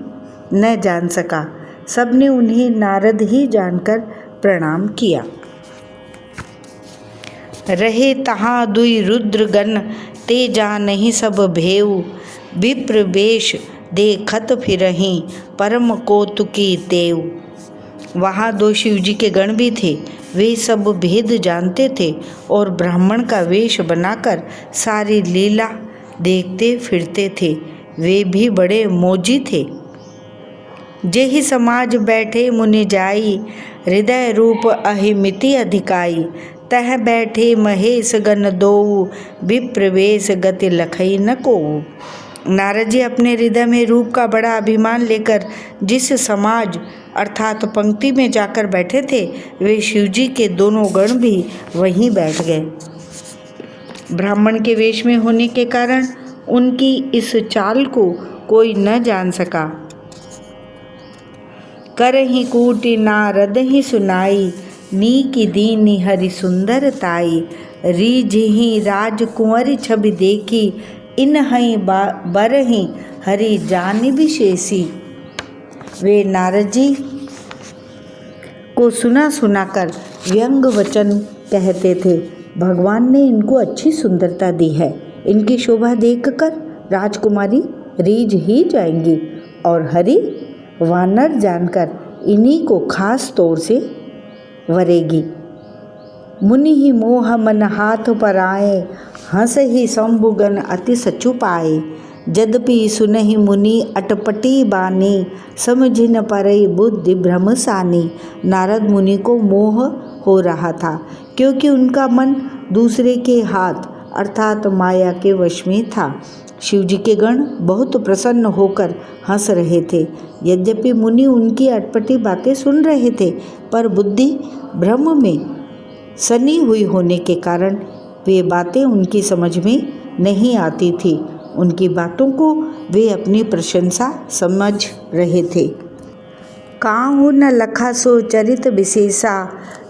न जान सका। सबने उन्हें नारद ही जानकर प्रणाम किया। रहे तहाँ दुई रुद्रगण, ते जानहि सब भेऊ। विप्र वेश देखत फिरहीं, परम कौतुकी तेऊ। वहाँ दो शिवजी के गण भी थे। वे सब भेद जानते थे और ब्राह्मण का वेश बनाकर सारी लीला देखते फिरते थे। वे भी बड़े मोजी थे। जेहि समाज बैठे मुनि जाई, हृदय रूप अहिमिति अधिकाई। तह बैठे महेश गण दोऊ, विप्रवेश गति लखई न कोऊ। नारद जी अपने हृदय में रूप का बड़ा अभिमान लेकर जिस समाज अर्थात पंक्ति में जाकर बैठे थे, वे शिवजी के दोनों गण भी वहीं बैठ गए। ब्राह्मण के वेश में होने के कारण उनकी इस चाल को कोई न जान सका। करहि कूटि नारद ही सुनाई, नीकी दीनी हरि सुंदर ताई। रीझहि राजकुंवरी छवि देखी, इनहि बरहि हरि जानि विशेषी। वे नारद जी को सुना सुनाकर व्यंग वचन कहते थे। भगवान ने इनको अच्छी सुंदरता दी है, इनकी शोभा देखकर राजकुमारी रीझ ही जाएंगी और हरि वानर जानकर इन्हीं को खास तौर से वरेगी। मुनि ही मोह मन हाथ पर आए, हंस ही शंभुगन अति सचु पाए। यद्यपि सुनहि मुनि अटपटी बानी, समझि न परई बुद्धि भ्रम सानी। नारद मुनि को मोह हो रहा था क्योंकि उनका मन दूसरे के हाथ अर्थात माया के वश में था। शिवजी के गण बहुत प्रसन्न होकर हंस रहे थे। यद्यपि मुनि उनकी अटपटी बातें सुन रहे थे, पर बुद्धि भ्रम में सनी हुई होने के कारण वे बातें उनकी समझ में नहीं आती थी। उनकी बातों को वे अपनी प्रशंसा समझ रहे थे। काहू न लखा सो चरित विशेषा,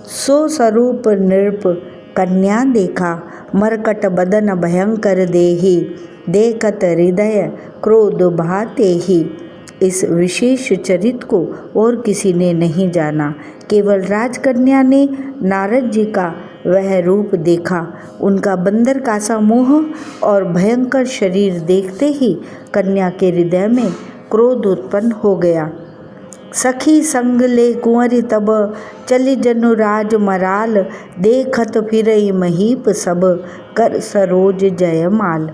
सो स्वरूप नृप कन्या देखा। मरकट बदन भयंकर देही, देखत हृदय क्रोध भाते ही। इस विशेष चरित्र को और किसी ने नहीं जाना, केवल राजकन्या ने नारद जी का वह रूप देखा। उनका बंदर का सा मोह और भयंकर शरीर देखते ही कन्या के हृदय में क्रोध उत्पन्न हो गया। सखी संग ले कुंवरी तब, चली जनुराज मराल। देखत फिरई महीप सब, कर सरोज जयमाल।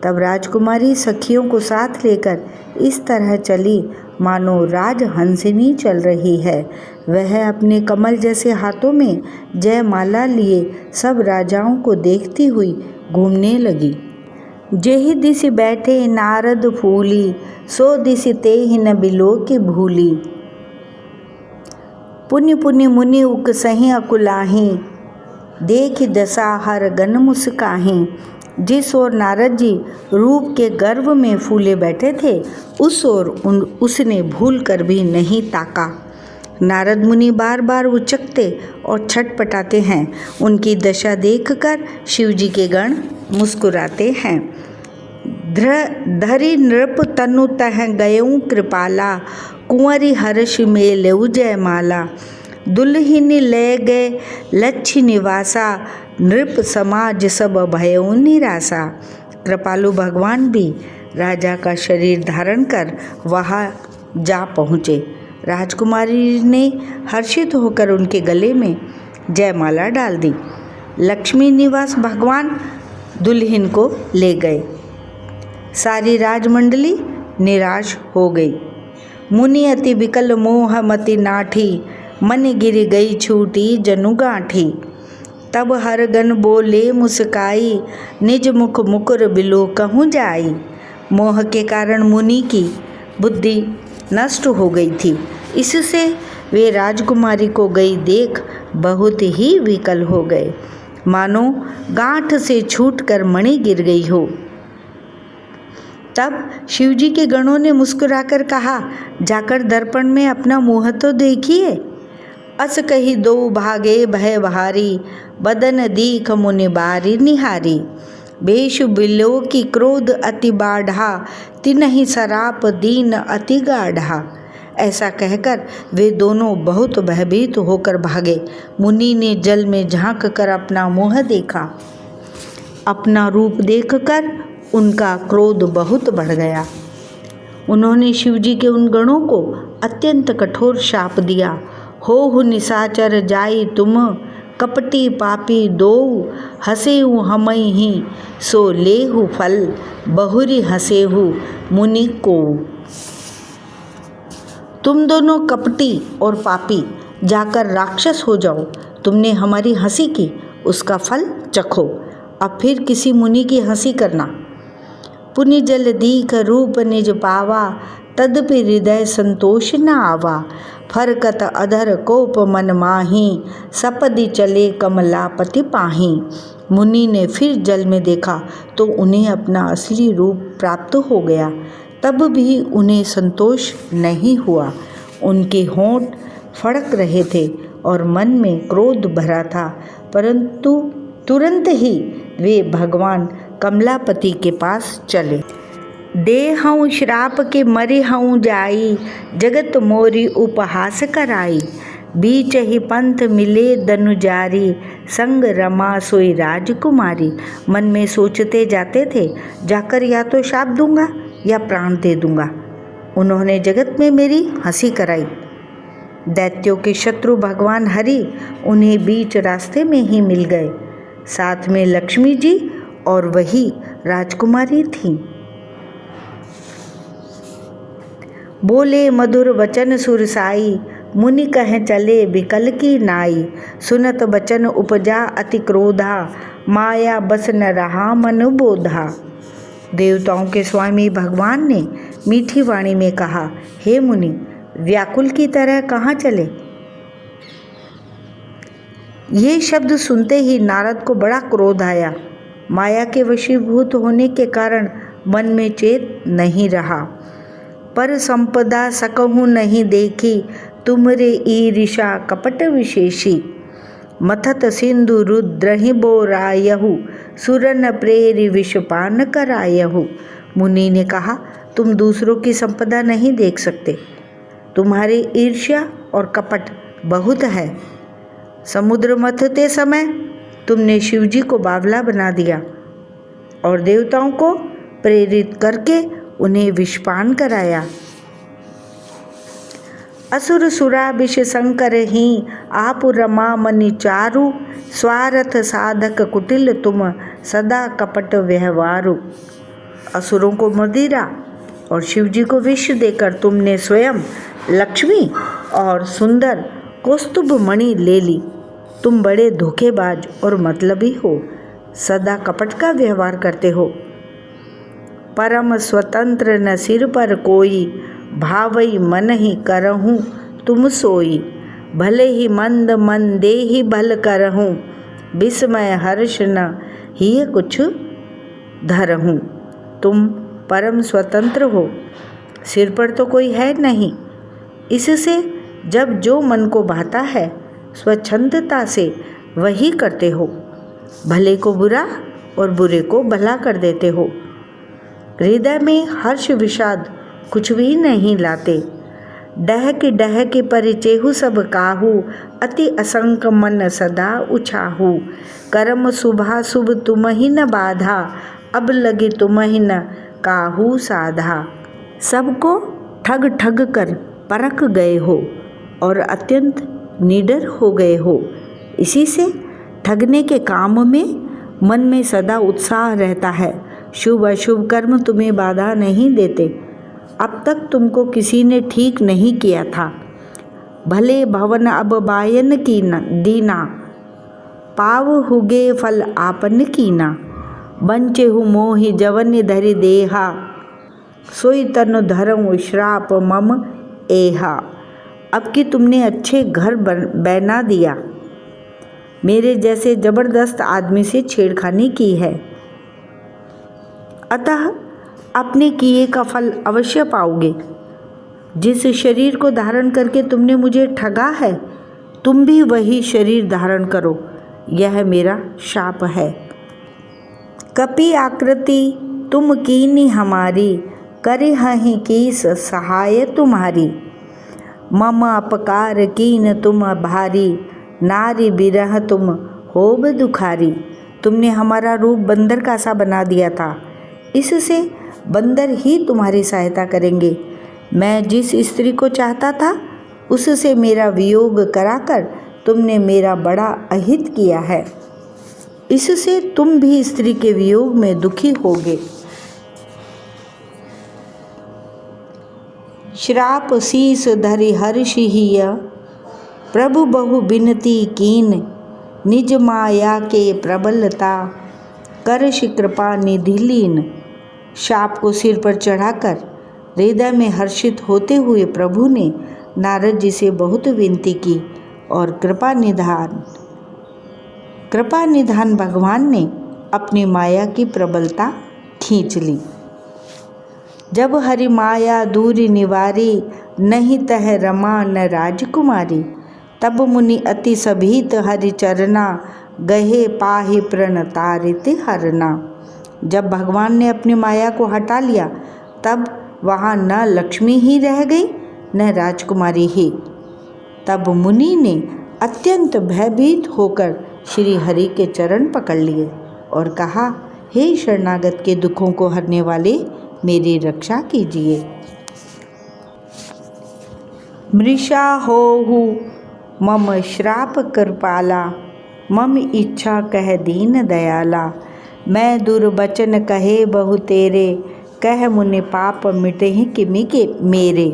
तब राजकुमारी सखियों को साथ लेकर इस तरह चली मानो राजहंसिनी चल रही है। वह अपने कमल जैसे हाथों में जयमाला लिए सब राजाओं को देखती हुई घूमने लगी। जेहि दिसि बैठे नारद फूली, सो दिसि तेहि न बिलो की भूली। पुनि पुनि मुनि उकसहि अकुलाहि, देखि दशा हर गन मुस्काहि। जिस ओर नारद जी रूप के गर्व में फूले बैठे थे, उस ओर उसने भूल कर भी नहीं ताका। नारद मुनि बार बार उचकते और छटपटाते हैं। उनकी दशा देखकर शिवजी के गण मुस्कुराते हैं। धरि नृप तनु तह गयऊँ कृपाला, कुंवरी हर्ष में लेऊ जयमाला। दुल्हिनी ले गए लक्ष्य निवासा, नृप समाज सब भयऊ निराशा। कृपालु भगवान भी राजा का शरीर धारण कर वहाँ जा पहुँचे। राजकुमारी ने हर्षित होकर उनके गले में जयमाला डाल दी। लक्ष्मी निवास भगवान दुल्हन को ले गए। सारी राजमंडली निराश हो गई। मुनि अति विकल मोह मति नाठी, मन गिर गई छूटी जनु गांठी। तब हर गन बोले मुस्काई, निज मुख मुकुर बिलो कहूँ जाई। मोह के कारण मुनि की बुद्धि नष्ट हो गई थी, इससे वे राजकुमारी को गई देख बहुत ही विकल हो गए, मानो गांठ से छूटकर मणि गिर गई हो। तब शिवजी के गणों ने मुस्कुराकर कहा, जाकर दर्पण में अपना मुँह तो देखिए। अस कही दो भागे भय भारी, बदन दीख मुनि बारी निहारी। बेशु बिलो की क्रोध अति बाढ़ा, तिनहि सराप दीन अति गाढ़ा। ऐसा कहकर वे दोनों बहुत भयभीत होकर भागे। मुनि ने जल में झांक कर अपना मुँह देखा। अपना रूप देखकर उनका क्रोध बहुत बढ़ गया। उन्होंने शिवजी के उन गणों को अत्यंत कठोर शाप दिया। हो निशाचर जाई तुम, कपटी पापी दो, हसेहु हमई ही, सो लेहु फल, बहुरी हसेहु मुनि को। तुम दोनों कपटी और पापी जाकर राक्षस हो जाओ। तुमने हमारी हंसी की, उसका फल चखो। अब फिर किसी मुनि की हंसी करना। पुनि जल दीख रूप निज पावा, तदपि हृदय संतोष न आवा। फरकत अधर कोप मन माही, सपदि चले कमलापति पाही। मुनि ने फिर जल में देखा तो उन्हें अपना असली रूप प्राप्त हो गया। तब भी उन्हें संतोष नहीं हुआ। उनके होंठ फड़क रहे थे और मन में क्रोध भरा था, परंतु तुरंत ही वे भगवान कमलापति के पास चले। दे हूँ श्राप के मरे हूँ जाई, जगत मोरी उपहास कराई। बीच ही पंथ मिले दनुजारी, संग रमा सोई राजकुमारी। मन में सोचते जाते थे, जाकर या तो शाप दूंगा या प्राण दे दूंगा। उन्होंने जगत में मेरी हंसी कराई। दैत्यों के शत्रु भगवान हरि उन्हें बीच रास्ते में ही मिल गए। साथ में लक्ष्मी जी और वही राजकुमारी थी। बोले मधुर वचन सुरसाई, मुनि कह चले बिकल की नाई। सुनत बचन उपजा अति क्रोधा, माया बस न रहा मन बोधा। देवताओं के स्वामी भगवान ने मीठी वाणी में कहा, हे मुनि, व्याकुल की तरह कहाँ चले। ये शब्द सुनते ही नारद को बड़ा क्रोध आया। माया के वशीभूत होने के कारण मन में चेत नहीं रहा। पर संपदा सकहूँ नहीं देखी, तुमरे ईर्षा कपट विशेषी। मथत सिंधु रुद्रहि बोरायहु, सुरन प्रेरि विषपान करायहु। मुनि ने कहा, तुम दूसरों की संपदा नहीं देख सकते, तुम्हारी ईर्ष्या और कपट बहुत है। समुद्र मथते समय तुमने शिवजी को बावला बना दिया और देवताओं को प्रेरित करके उन्हें विषपान कराया। असुर सुरा विष शंकर ही, आप रमा मनि चारु। स्वार्थ साधक कुटिल तुम, सदा कपट व्यवहारु। असुरों को मदिरा और शिवजी को विष देकर तुमने स्वयं लक्ष्मी और सुंदर कौस्तुभ मणि ले ली। तुम बड़े धोखेबाज और मतलबी हो, सदा कपट का व्यवहार करते हो। परम स्वतंत्र न सिर पर कोई, भावई मन ही करहूँ तुम सोई। भले ही मंद मन दे ही भल करहूँ, विस्मय हर्ष न ही कुछ धरहूँ। तुम परम स्वतंत्र हो, सिर पर तो कोई है नहीं। इससे जब जो मन को भाता है स्वच्छंदता से वही करते हो। भले को बुरा और बुरे को भला कर देते हो। हृदय में हर्ष विषाद कुछ भी नहीं लाते। डह के परिचेहु सब काहू, अति असंक मन सदा उछाहू। कर्म शुभाशुभ तुम ही न बाधा, अब लगे तुम ही न काहू साधा। सबको ठग ठग कर परख गए हो और अत्यंत निडर हो गए हो। इसी से ठगने के काम में मन में सदा उत्साह रहता है। शुभ अशुभ कर्म तुम्हें बाधा नहीं देते। अब तक तुमको किसी ने ठीक नहीं किया था। भले भवन अब बायन की दीना, पाव हुगे फल आपन कीना। बंचे हु मोहि जवन धरि देहा, सोई तनु धर्म श्राप मम एहा। अब कि तुमने अच्छे घर बना दिया, मेरे जैसे जबरदस्त आदमी से छेड़खानी की है, अतः अपने किए का फल अवश्य पाओगे। जिस शरीर को धारण करके तुमने मुझे ठगा है, तुम भी वही शरीर धारण करो, यह मेरा शाप है। कपि आकृति तुम कीनी हमारी, करे हहीं कीस सहाय तुम्हारी। मम अपकार कीन तुम भारी, नारी बिरह तुम होब दुखारी। तुमने हमारा रूप बंदर का सा बना दिया था, इससे बंदर ही तुम्हारी सहायता करेंगे। मैं जिस स्त्री को चाहता था उससे मेरा वियोग कराकर तुमने मेरा बड़ा अहित किया है। इससे तुम भी स्त्री के वियोग में दुखी होगे। श्राप शीस धरि हर्ष हिय, प्रभु बहु बिनती कीन। निज माया के प्रबलता, करश कृपा निधि लीन। शाप को सिर पर चढ़ाकर हृदय में हर्षित होते हुए प्रभु ने नारद जी से बहुत विनती की और कृपा निधान भगवान ने अपनी माया की प्रबलता खींच ली। जब हरि माया दूरी निवारी, नहीं तह रमा न राजकुमारी। तब मुनि अति सभीत हरि चरना, गहे पाहि प्रणतारित हरना। जब भगवान ने अपनी माया को हटा लिया तब वहाँ न लक्ष्मी ही रह गई न राजकुमारी ही। तब मुनि ने अत्यंत भयभीत होकर श्री हरि के चरण पकड़ लिए और कहा, हे शरणागत के दुखों को हरने वाले, मेरी रक्षा कीजिए। मृषा होहु मम श्राप कृपाला, मम इच्छा कह दीन दयाला। मैं दुर्बचन कहे बहु तेरे, कह मुनि पाप मिटे किमि के मेरे।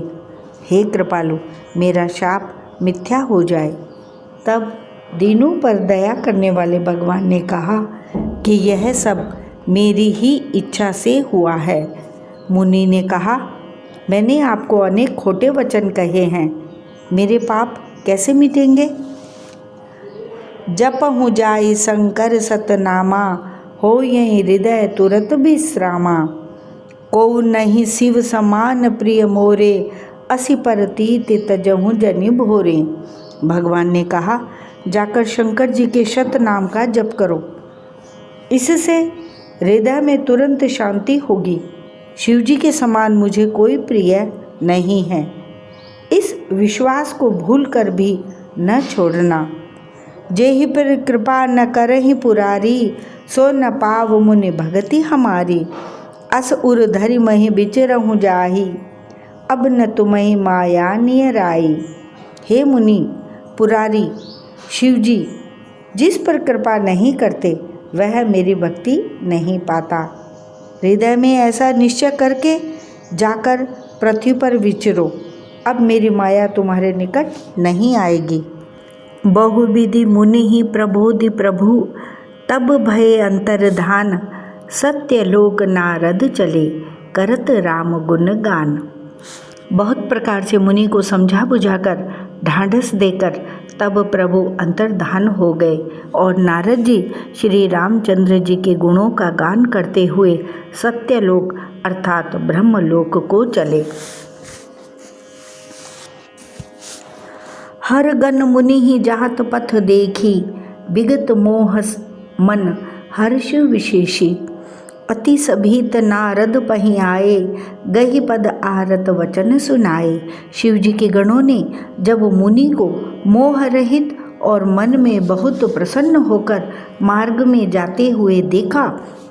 हे कृपालु, मेरा शाप मिथ्या हो जाए। तब दीनों पर दया करने वाले भगवान ने कहा कि यह सब मेरी ही इच्छा से हुआ है। मुनि ने कहा, मैंने आपको अनेक खोटे वचन कहे हैं, मेरे पाप कैसे मिटेंगे। जपहु जाई शंकर सतनामा, हो यही हृदय तुरत विश्रामा। को नहीं शिव समान प्रिय मोरे, असी परतीत तजहु जनि भोरे। भगवान ने कहा, जाकर शंकर जी के शत नाम का जप करो, इससे हृदय में तुरंत शांति होगी। शिव जी के समान मुझे कोई प्रिय नहीं है। इस विश्वास को भूल कर भी न छोड़ना। जेहि पर कृपा न करहि पुरारी, सो न पाव मुनि भगति हमारी। अस उर धरि महि बिचरहु जाहि, अब न तुम्हि माया नियराई। हे मुनि पुरारी शिवजी जिस पर कृपा नहीं करते वह मेरी भक्ति नहीं पाता। हृदय में ऐसा निश्चय करके जाकर पृथ्वी पर विचरो, अब मेरी माया तुम्हारे निकट नहीं आएगी। बहुविधि मुनि ही प्रबोधि प्रभु, तब भय अंतर्धान, सत्यलोक नारद चले। करत राम गुण गान। बहुत प्रकार से मुनि को समझा बुझाकर ढांढस देकर तब प्रभु अंतर्धान हो गए और नारद जी श्री रामचंद्र जी के गुणों का गान करते हुए सत्यलोक अर्थात ब्रह्मलोक को चले। हर गण मुनि ही जात पथ देखी, विगत मोह मन हर्ष विशेषी। अति सभीत नारद पहीं आए, गही पद आरत वचन सुनाए। शिव जी के गणों ने जब मुनि को मोह रहित और मन में बहुत प्रसन्न होकर मार्ग में जाते हुए देखा,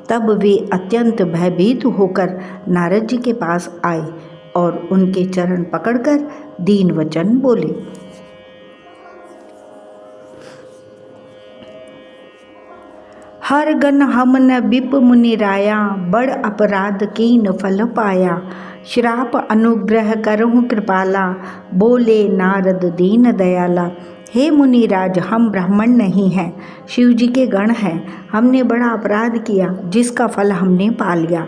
तब वे अत्यंत भयभीत होकर नारद जी के पास आए और उनके चरण पकड़कर दीन वचन बोले। हर गन हम न विप मुनि राया, बड़ अपराध कीन फल पाया। श्राप अनुग्रह करहु कृपाला, बोले नारद दीन दयाला। हे मुनिराज, हम ब्राह्मण नहीं हैं, शिव जी के गण हैं। हमने बड़ा अपराध किया जिसका फल हमने पा लिया।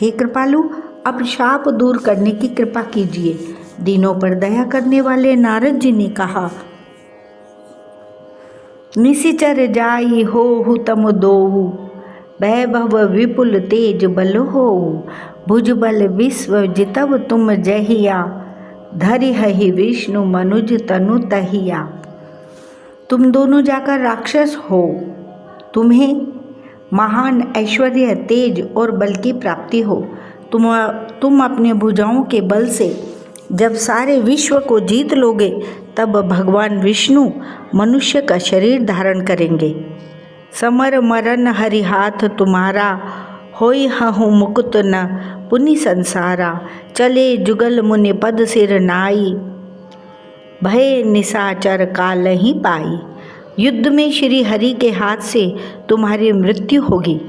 हे कृपालु, अब शाप दूर करने की कृपा कीजिए। दीनों पर दया करने वाले नारद जी ने कहा, निशिचर जाई हो तम दोऊ, वैभव विपुल तेज बल होऊ। भुजबल विश्व जितब तुम जहिया, धरि हहि विष्णु मनुज तनु तहिया। तुम दोनों जाकर राक्षस हो, तुम्हें महान ऐश्वर्य तेज और बल की प्राप्ति हो। तुम अपने भुजाओं के बल से जब सारे विश्व को जीत लोगे, तब भगवान विष्णु मनुष्य का शरीर धारण करेंगे। समर मरन हरि हाथ तुम्हारा, होई हहु मुकुत न पुनि संसारा। चले जुगल मुनि पद सिर नाई, भय निशाचर काल ही पाई। युद्ध में श्री हरि के हाथ से तुम्हारी मृत्यु होगी,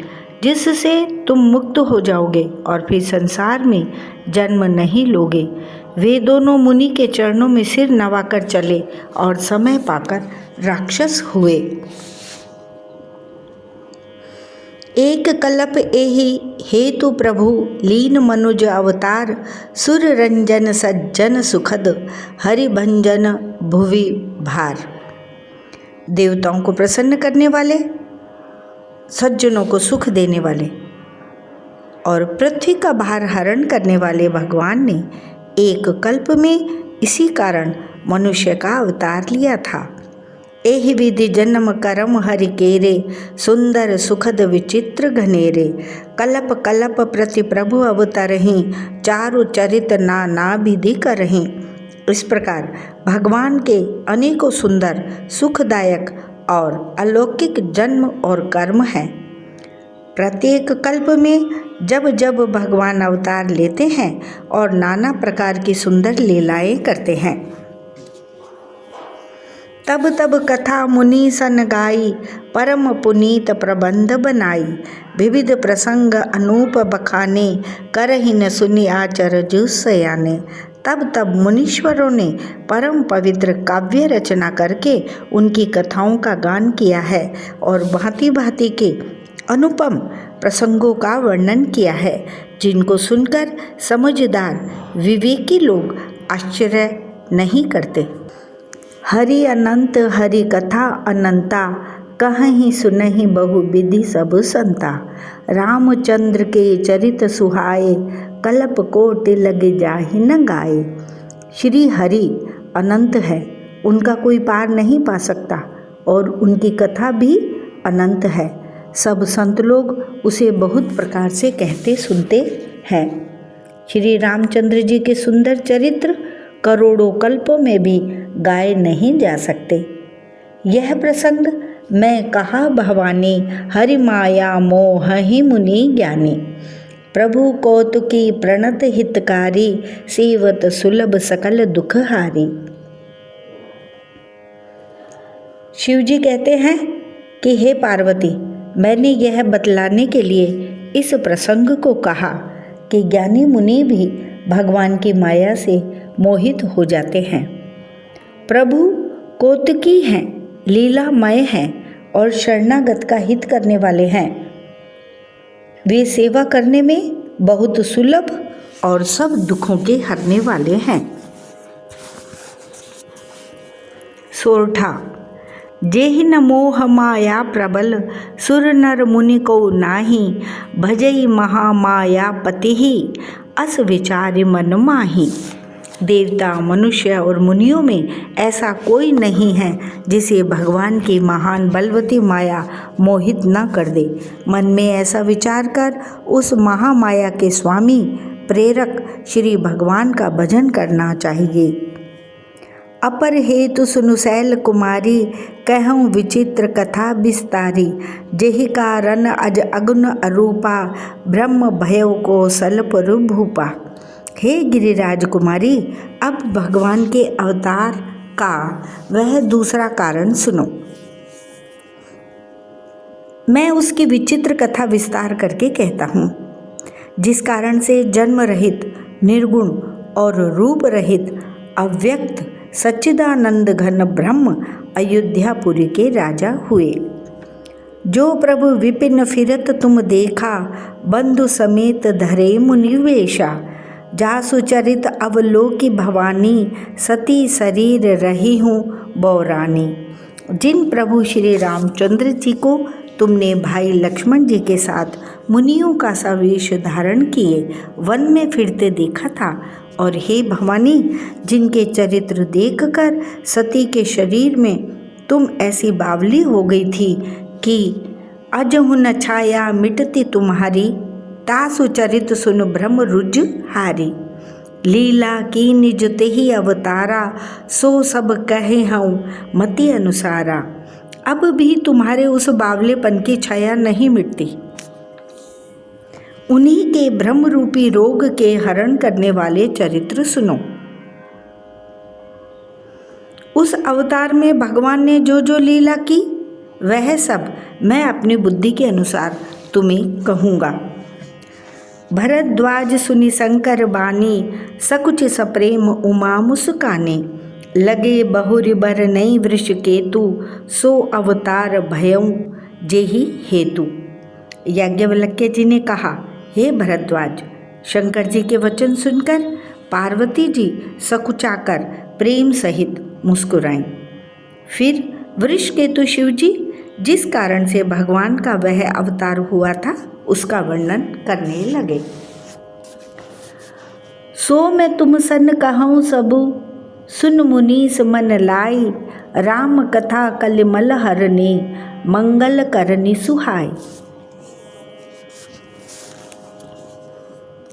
जिससे तुम मुक्त हो जाओगे और फिर संसार में जन्म नहीं लोगे। वे दोनों मुनि के चरणों में सिर नवाकर चले और समय पाकर राक्षस हुए। एक कल्प एहि हेतु प्रभु, लीन मनुज अवतार। सुर रंजन सज्जन सुखद, हरि भंजन भुवि भार। देवताओं को प्रसन्न करने वाले, सज्जनों को सुख देने वाले और पृथ्वी का भार हरण करने वाले भगवान ने एक कल्प में इसी कारण मनुष्य का अवतार लिया था। एहि विधि जन्म करम हरि केरे, सुंदर सुखद विचित्र घनेरे। कल्प कल्प प्रति प्रभु अवतरहि, चारु चरित नाना विधि करहि। इस प्रकार भगवान के अनेकों सुंदर सुखदायक और अलौकिक जन्म और कर्म हैं। प्रत्येक कल्प में जब जब भगवान अवतार लेते हैं और नाना प्रकार की सुंदर लीलाएं करते हैं, तब तब कथा मुनि सन गाई, परम पुनीत प्रबंध बनाई। विविध प्रसंग अनूप बखाने, करहि न सुनि आचर जुसयाने। तब तब मुनीश्वरों ने परम पवित्र काव्य रचना करके उनकी कथाओं का गान किया है और भांति भांति के अनुपम प्रसंगों का वर्णन किया है, जिनको सुनकर समझदार विवेकी लोग आश्चर्य नहीं करते। हरि अनंत हरि कथा अनंता, कहीं सुनहि बहु विधि सब संता। रामचंद्र के चरित सुहाए, कल्प कोटि लगे जाहि न गाए। श्री हरि अनंत है, उनका कोई पार नहीं पा सकता और उनकी कथा भी अनंत है। सब संत लोग उसे बहुत प्रकार से कहते सुनते हैं। श्री रामचंद्र जी के सुंदर चरित्र करोड़ों कल्पों में भी गाए नहीं जा सकते। यह प्रसंग मैं कहा भवानी, हरि माया मोह ही मुनि ज्ञानी। प्रभु कौतुकी प्रणत हितकारी, सेवत सुलभ सकल दुख हारी। शिव जी कहते हैं कि हे पार्वती, मैंने यह बतलाने के लिए इस प्रसंग को कहा कि ज्ञानी मुनि भी भगवान की माया से मोहित हो जाते हैं। प्रभु कौतुकी हैं, लीलामय हैं और शरणागत का हित करने वाले हैं। वे सेवा करने में बहुत सुलभ और सब दुखों के हरने वाले हैं। सोरठा। जेहि न मोह माया प्रबल, सुर नर मुनि को नाही, भजई महामाया पति ही, अस विचार मन माही। देवता, मनुष्य और मुनियों में ऐसा कोई नहीं है जिसे भगवान की महान बलवती माया मोहित न कर दे। मन में ऐसा विचार कर उस महामाया के स्वामी प्रेरक श्री भगवान का भजन करना चाहिए। अपर हेतु सुनु शैल कुमारी, कहूँ विचित्र कथा विस्तारी, जेहि कारण अज अगुन अरूपा, ब्रह्म भयउ को सल्प भूपा। हे गिरिराज कुमारी, अब भगवान के अवतार का वह दूसरा कारण सुनो। मैं उसकी विचित्र कथा विस्तार करके कहता हूँ, जिस कारण से जन्म रहित, निर्गुण और रूप रहित अव्यक्त सच्चिदानंद घन ब्रह्म अयोध्यापुरी के राजा हुए। जो प्रभु विपिन फिरत तुम देखा, बंधु समेत धरे मुनिवेशा, जासु चरित अवलोकी भवानी, सती शरीर रही हूँ बौरानी। जिन प्रभु श्री रामचंद्र जी को तुमने भाई लक्ष्मण जी के साथ मुनियों का सा वेश धारण किए वन में फिरते देखा था, और हे भवानी, जिनके चरित्र देखकर सती के शरीर में तुम ऐसी बावली हो गई थी कि अजहु न छाया मिटती तुम्हारी, तासु चरित सुन ब्रह्म रुज हारी। लीला की निज तेहि अवतारा, सो सब कहे हूँ मति अनुसारा। अब भी तुम्हारे उस बावलेपन की छाया नहीं मिटती। उन्हीं के ब्रह्म रूपी रोग के हरण करने वाले चरित्र सुनो। उस अवतार में भगवान ने जो जो लीला की, वह सब मैं अपनी बुद्धि के अनुसार तुम्हें कहूँगा। भरद्वाज सुनि शंकर बानी, सकुच सप्रेम उमा मुस्काने, लगे बहुरि बर नई वृष केतु, सो अवतार भयऊ जेहि हेतु। याज्ञवल्क्य जी ने कहा, हे भरद्वाज, शंकर जी के वचन सुनकर पार्वती जी सकुचाकर प्रेम सहित मुस्कुराईं। फिर वृषकेतु शिव जी जिस कारण से भगवान का वह अवतार हुआ था उसका वर्णन करने लगे। सो मैं तुम सन कहूँ सबु, सुन मुनीस मन लाई, राम कथा कलिमल हरने, मंगल करनी सुहाय।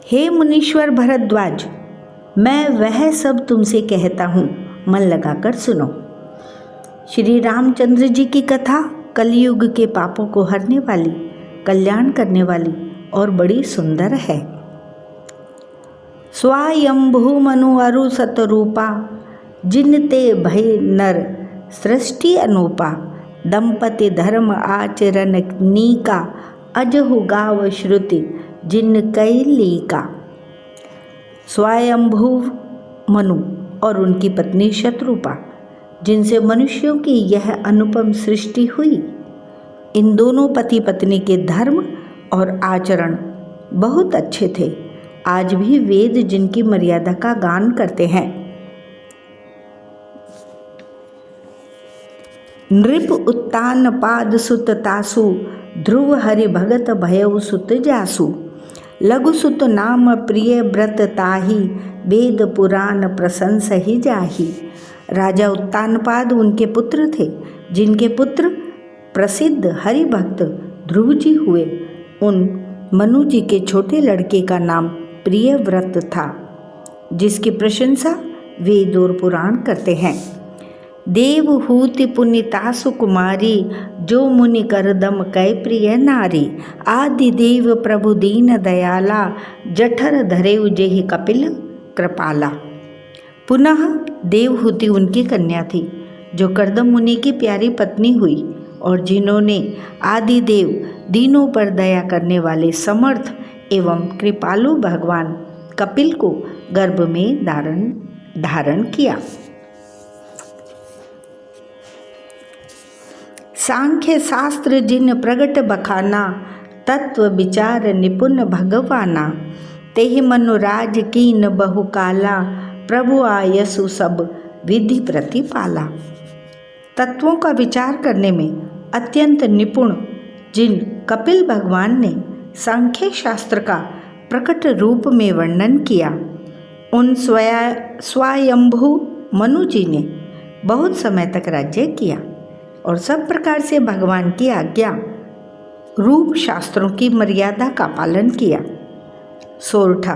हे मुनीश्वर भरद्वाज, मैं वह सब तुमसे कहता हूँ, मन लगाकर सुनो। श्री रामचंद्र जी की कथा कलयुग के पापों को हरने वाली, कल्याण करने वाली और बड़ी सुंदर है। स्वायंभू मनु अरु सतरूपा, जिनते भय नर सृष्टि अनूपा, दंपति धर्म आचरण नीका, अजहु गाव श्रुति जिन कई लीका। स्वयंभू मनु और उनकी पत्नी शतरूपा, जिनसे मनुष्यों की यह अनुपम सृष्टि हुई, इन दोनों पति पत्नी के धर्म और आचरण बहुत अच्छे थे। आज भी वेद जिनकी मर्यादा का गान करते हैं। नृप उत्तान पाद सुत तासु, ध्रुव हरि भगत भयउ सुत जासु, लघु सुत नाम प्रिय व्रत ताही, वेद पुराण प्रशंस ही जाही। राजा उत्तानपाद उनके पुत्र थे, जिनके पुत्र प्रसिद्ध हरि भक्त ध्रुव जी हुए। उन मनु जी के छोटे लड़के का नाम प्रिय व्रत था, जिसकी प्रशंसा वेद और पुराण करते हैं। देवहूति पुनितासु कुमारी, जो मुनि करदम कै प्रिय नारी, आदि देव प्रभु दीन दयाला, जठर धरेउ जेहि कपिल कृपाला। पुनः देवहूति उनकी कन्या थी, जो करदम मुनि की प्यारी पत्नी हुई और जिन्होंने आदि देव दीनों पर दया करने वाले समर्थ एवं कृपालु भगवान कपिल को गर्भ में धारण किया। सांख्य शास्त्र जिन प्रगट बखाना, तत्व विचार निपुण भगवाना, तेहि मनुराज कीन बहुकाला, प्रभु आयसु सब विधि प्रतिपाला। तत्वों का विचार करने में अत्यंत निपुण जिन कपिल भगवान ने सांख्य शास्त्र का प्रकट रूप में वर्णन किया, उन स्वयंभू मनु जी ने बहुत समय तक राज्य किया और सब प्रकार से भगवान की आज्ञा रूप शास्त्रों की मर्यादा का पालन किया। सोरठा।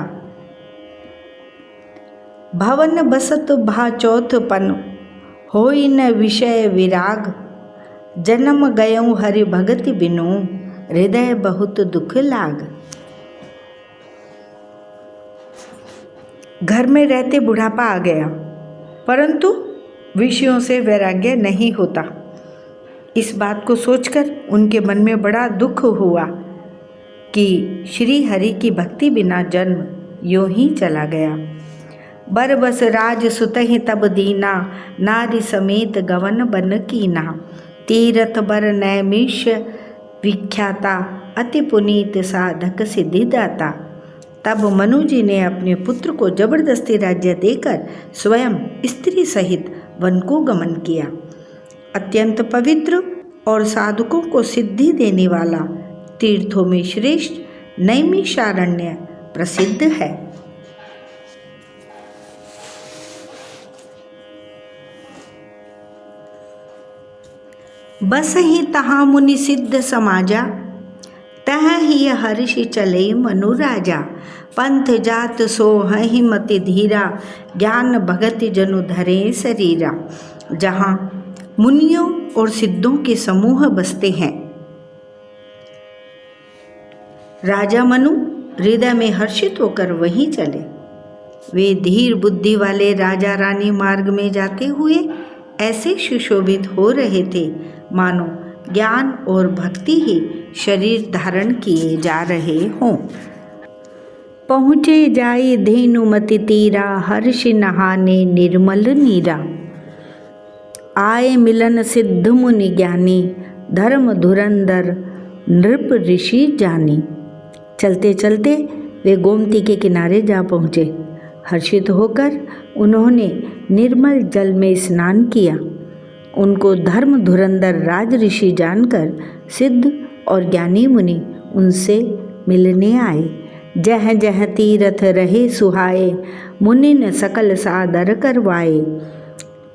भवन बसत भा चौथपन, होई न विषय विराग, जन्म गयऊँ हरि भगति बिनु, हृदय बहुत दुख लाग। घर में रहते बुढ़ापा आ गया, परंतु विषयों से वैराग्य नहीं होता। इस बात को सोचकर उनके मन में बड़ा दुख हुआ कि श्री हरि की भक्ति बिना जन्म यूं ही चला गया। बरबस राज सुतहि तब दीना, नारी समेत गवन बन कीना, तीरथ बर नैमिष विख्याता, अति पुनीत साधक सिद्धिदाता। तब मनु जी ने अपने पुत्र को जबरदस्ती राज्य देकर स्वयं स्त्री सहित वन को गमन किया। अत्यंत पवित्र और साधकों को सिद्धि देने वाला तीर्थों में श्रेष्ठ नैमिषारण्य प्रसिद्ध है। बस ही तहाँ मुनि सिद्ध समाजा, तह ही हर्षि चले मनु राजा। पंथ जात सोहहि मति धीरा, ज्ञान भगति जनु धरे शरीरा। जहाँ मुनियों और सिद्धों के समूह बसते हैं, राजा मनु हृदय में हर्षित होकर वहीं चले। वे धीर बुद्धि वाले राजा रानी मार्ग में जाते हुए ऐसे सुशोभित हो रहे थे मानो ज्ञान और भक्ति ही शरीर धारण किए जा रहे हों। पहुँचे जाई धेनुमति तीरा, हर्षि नहाने निर्मल नीरा। आए मिलन सिद्ध मुनि ज्ञानी, धर्म धुरंधर नृप ऋषि जानी। चलते चलते वे गोमती के किनारे जा पहुँचे। हर्षित होकर उन्होंने निर्मल जल में स्नान किया। उनको धर्म धुरंधर राज ऋषि जानकर सिद्ध और ज्ञानी मुनि उनसे मिलने आए। जह जह तीरथ रहे सुहाए, मुनि न सकल सादर करवाए।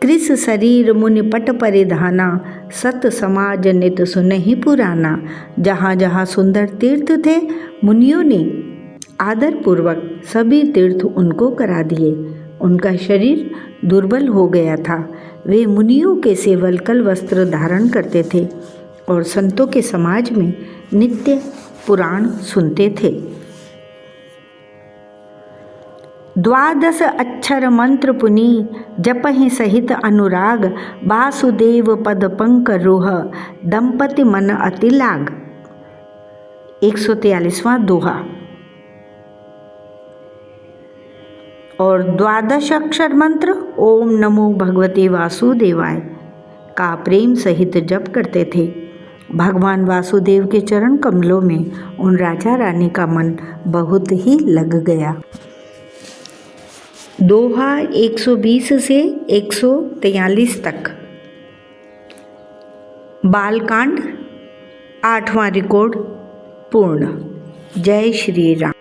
कृस शरीर मुनि पट परिधाना, सत समाज नित सुनहि पुराना। जहाँ जहाँ सुंदर तीर्थ थे, मुनियों ने आदर पूर्वक सभी तीर्थ उनको करा दिए। उनका शरीर दुर्बल हो गया था। वे मुनियों के से वल्कल वस्त्र धारण करते थे और संतों के समाज में नित्य पुराण सुनते थे। 12 अक्षर मंत्र पुनि, जपहि सहित अनुराग। वासुदेव पद पंकरोह, दंपति मन अति लाग। 143वां दोहा। और 12 अक्षर मंत्र ओम नमो भगवते वासुदेवाय का प्रेम सहित जप करते थे। भगवान वासुदेव के चरण कमलों में उन राजा रानी का मन बहुत ही लग गया। दोहा 120 से 143 तक। बालकांड 8वां रिकॉर्ड पूर्ण। जय श्री राम।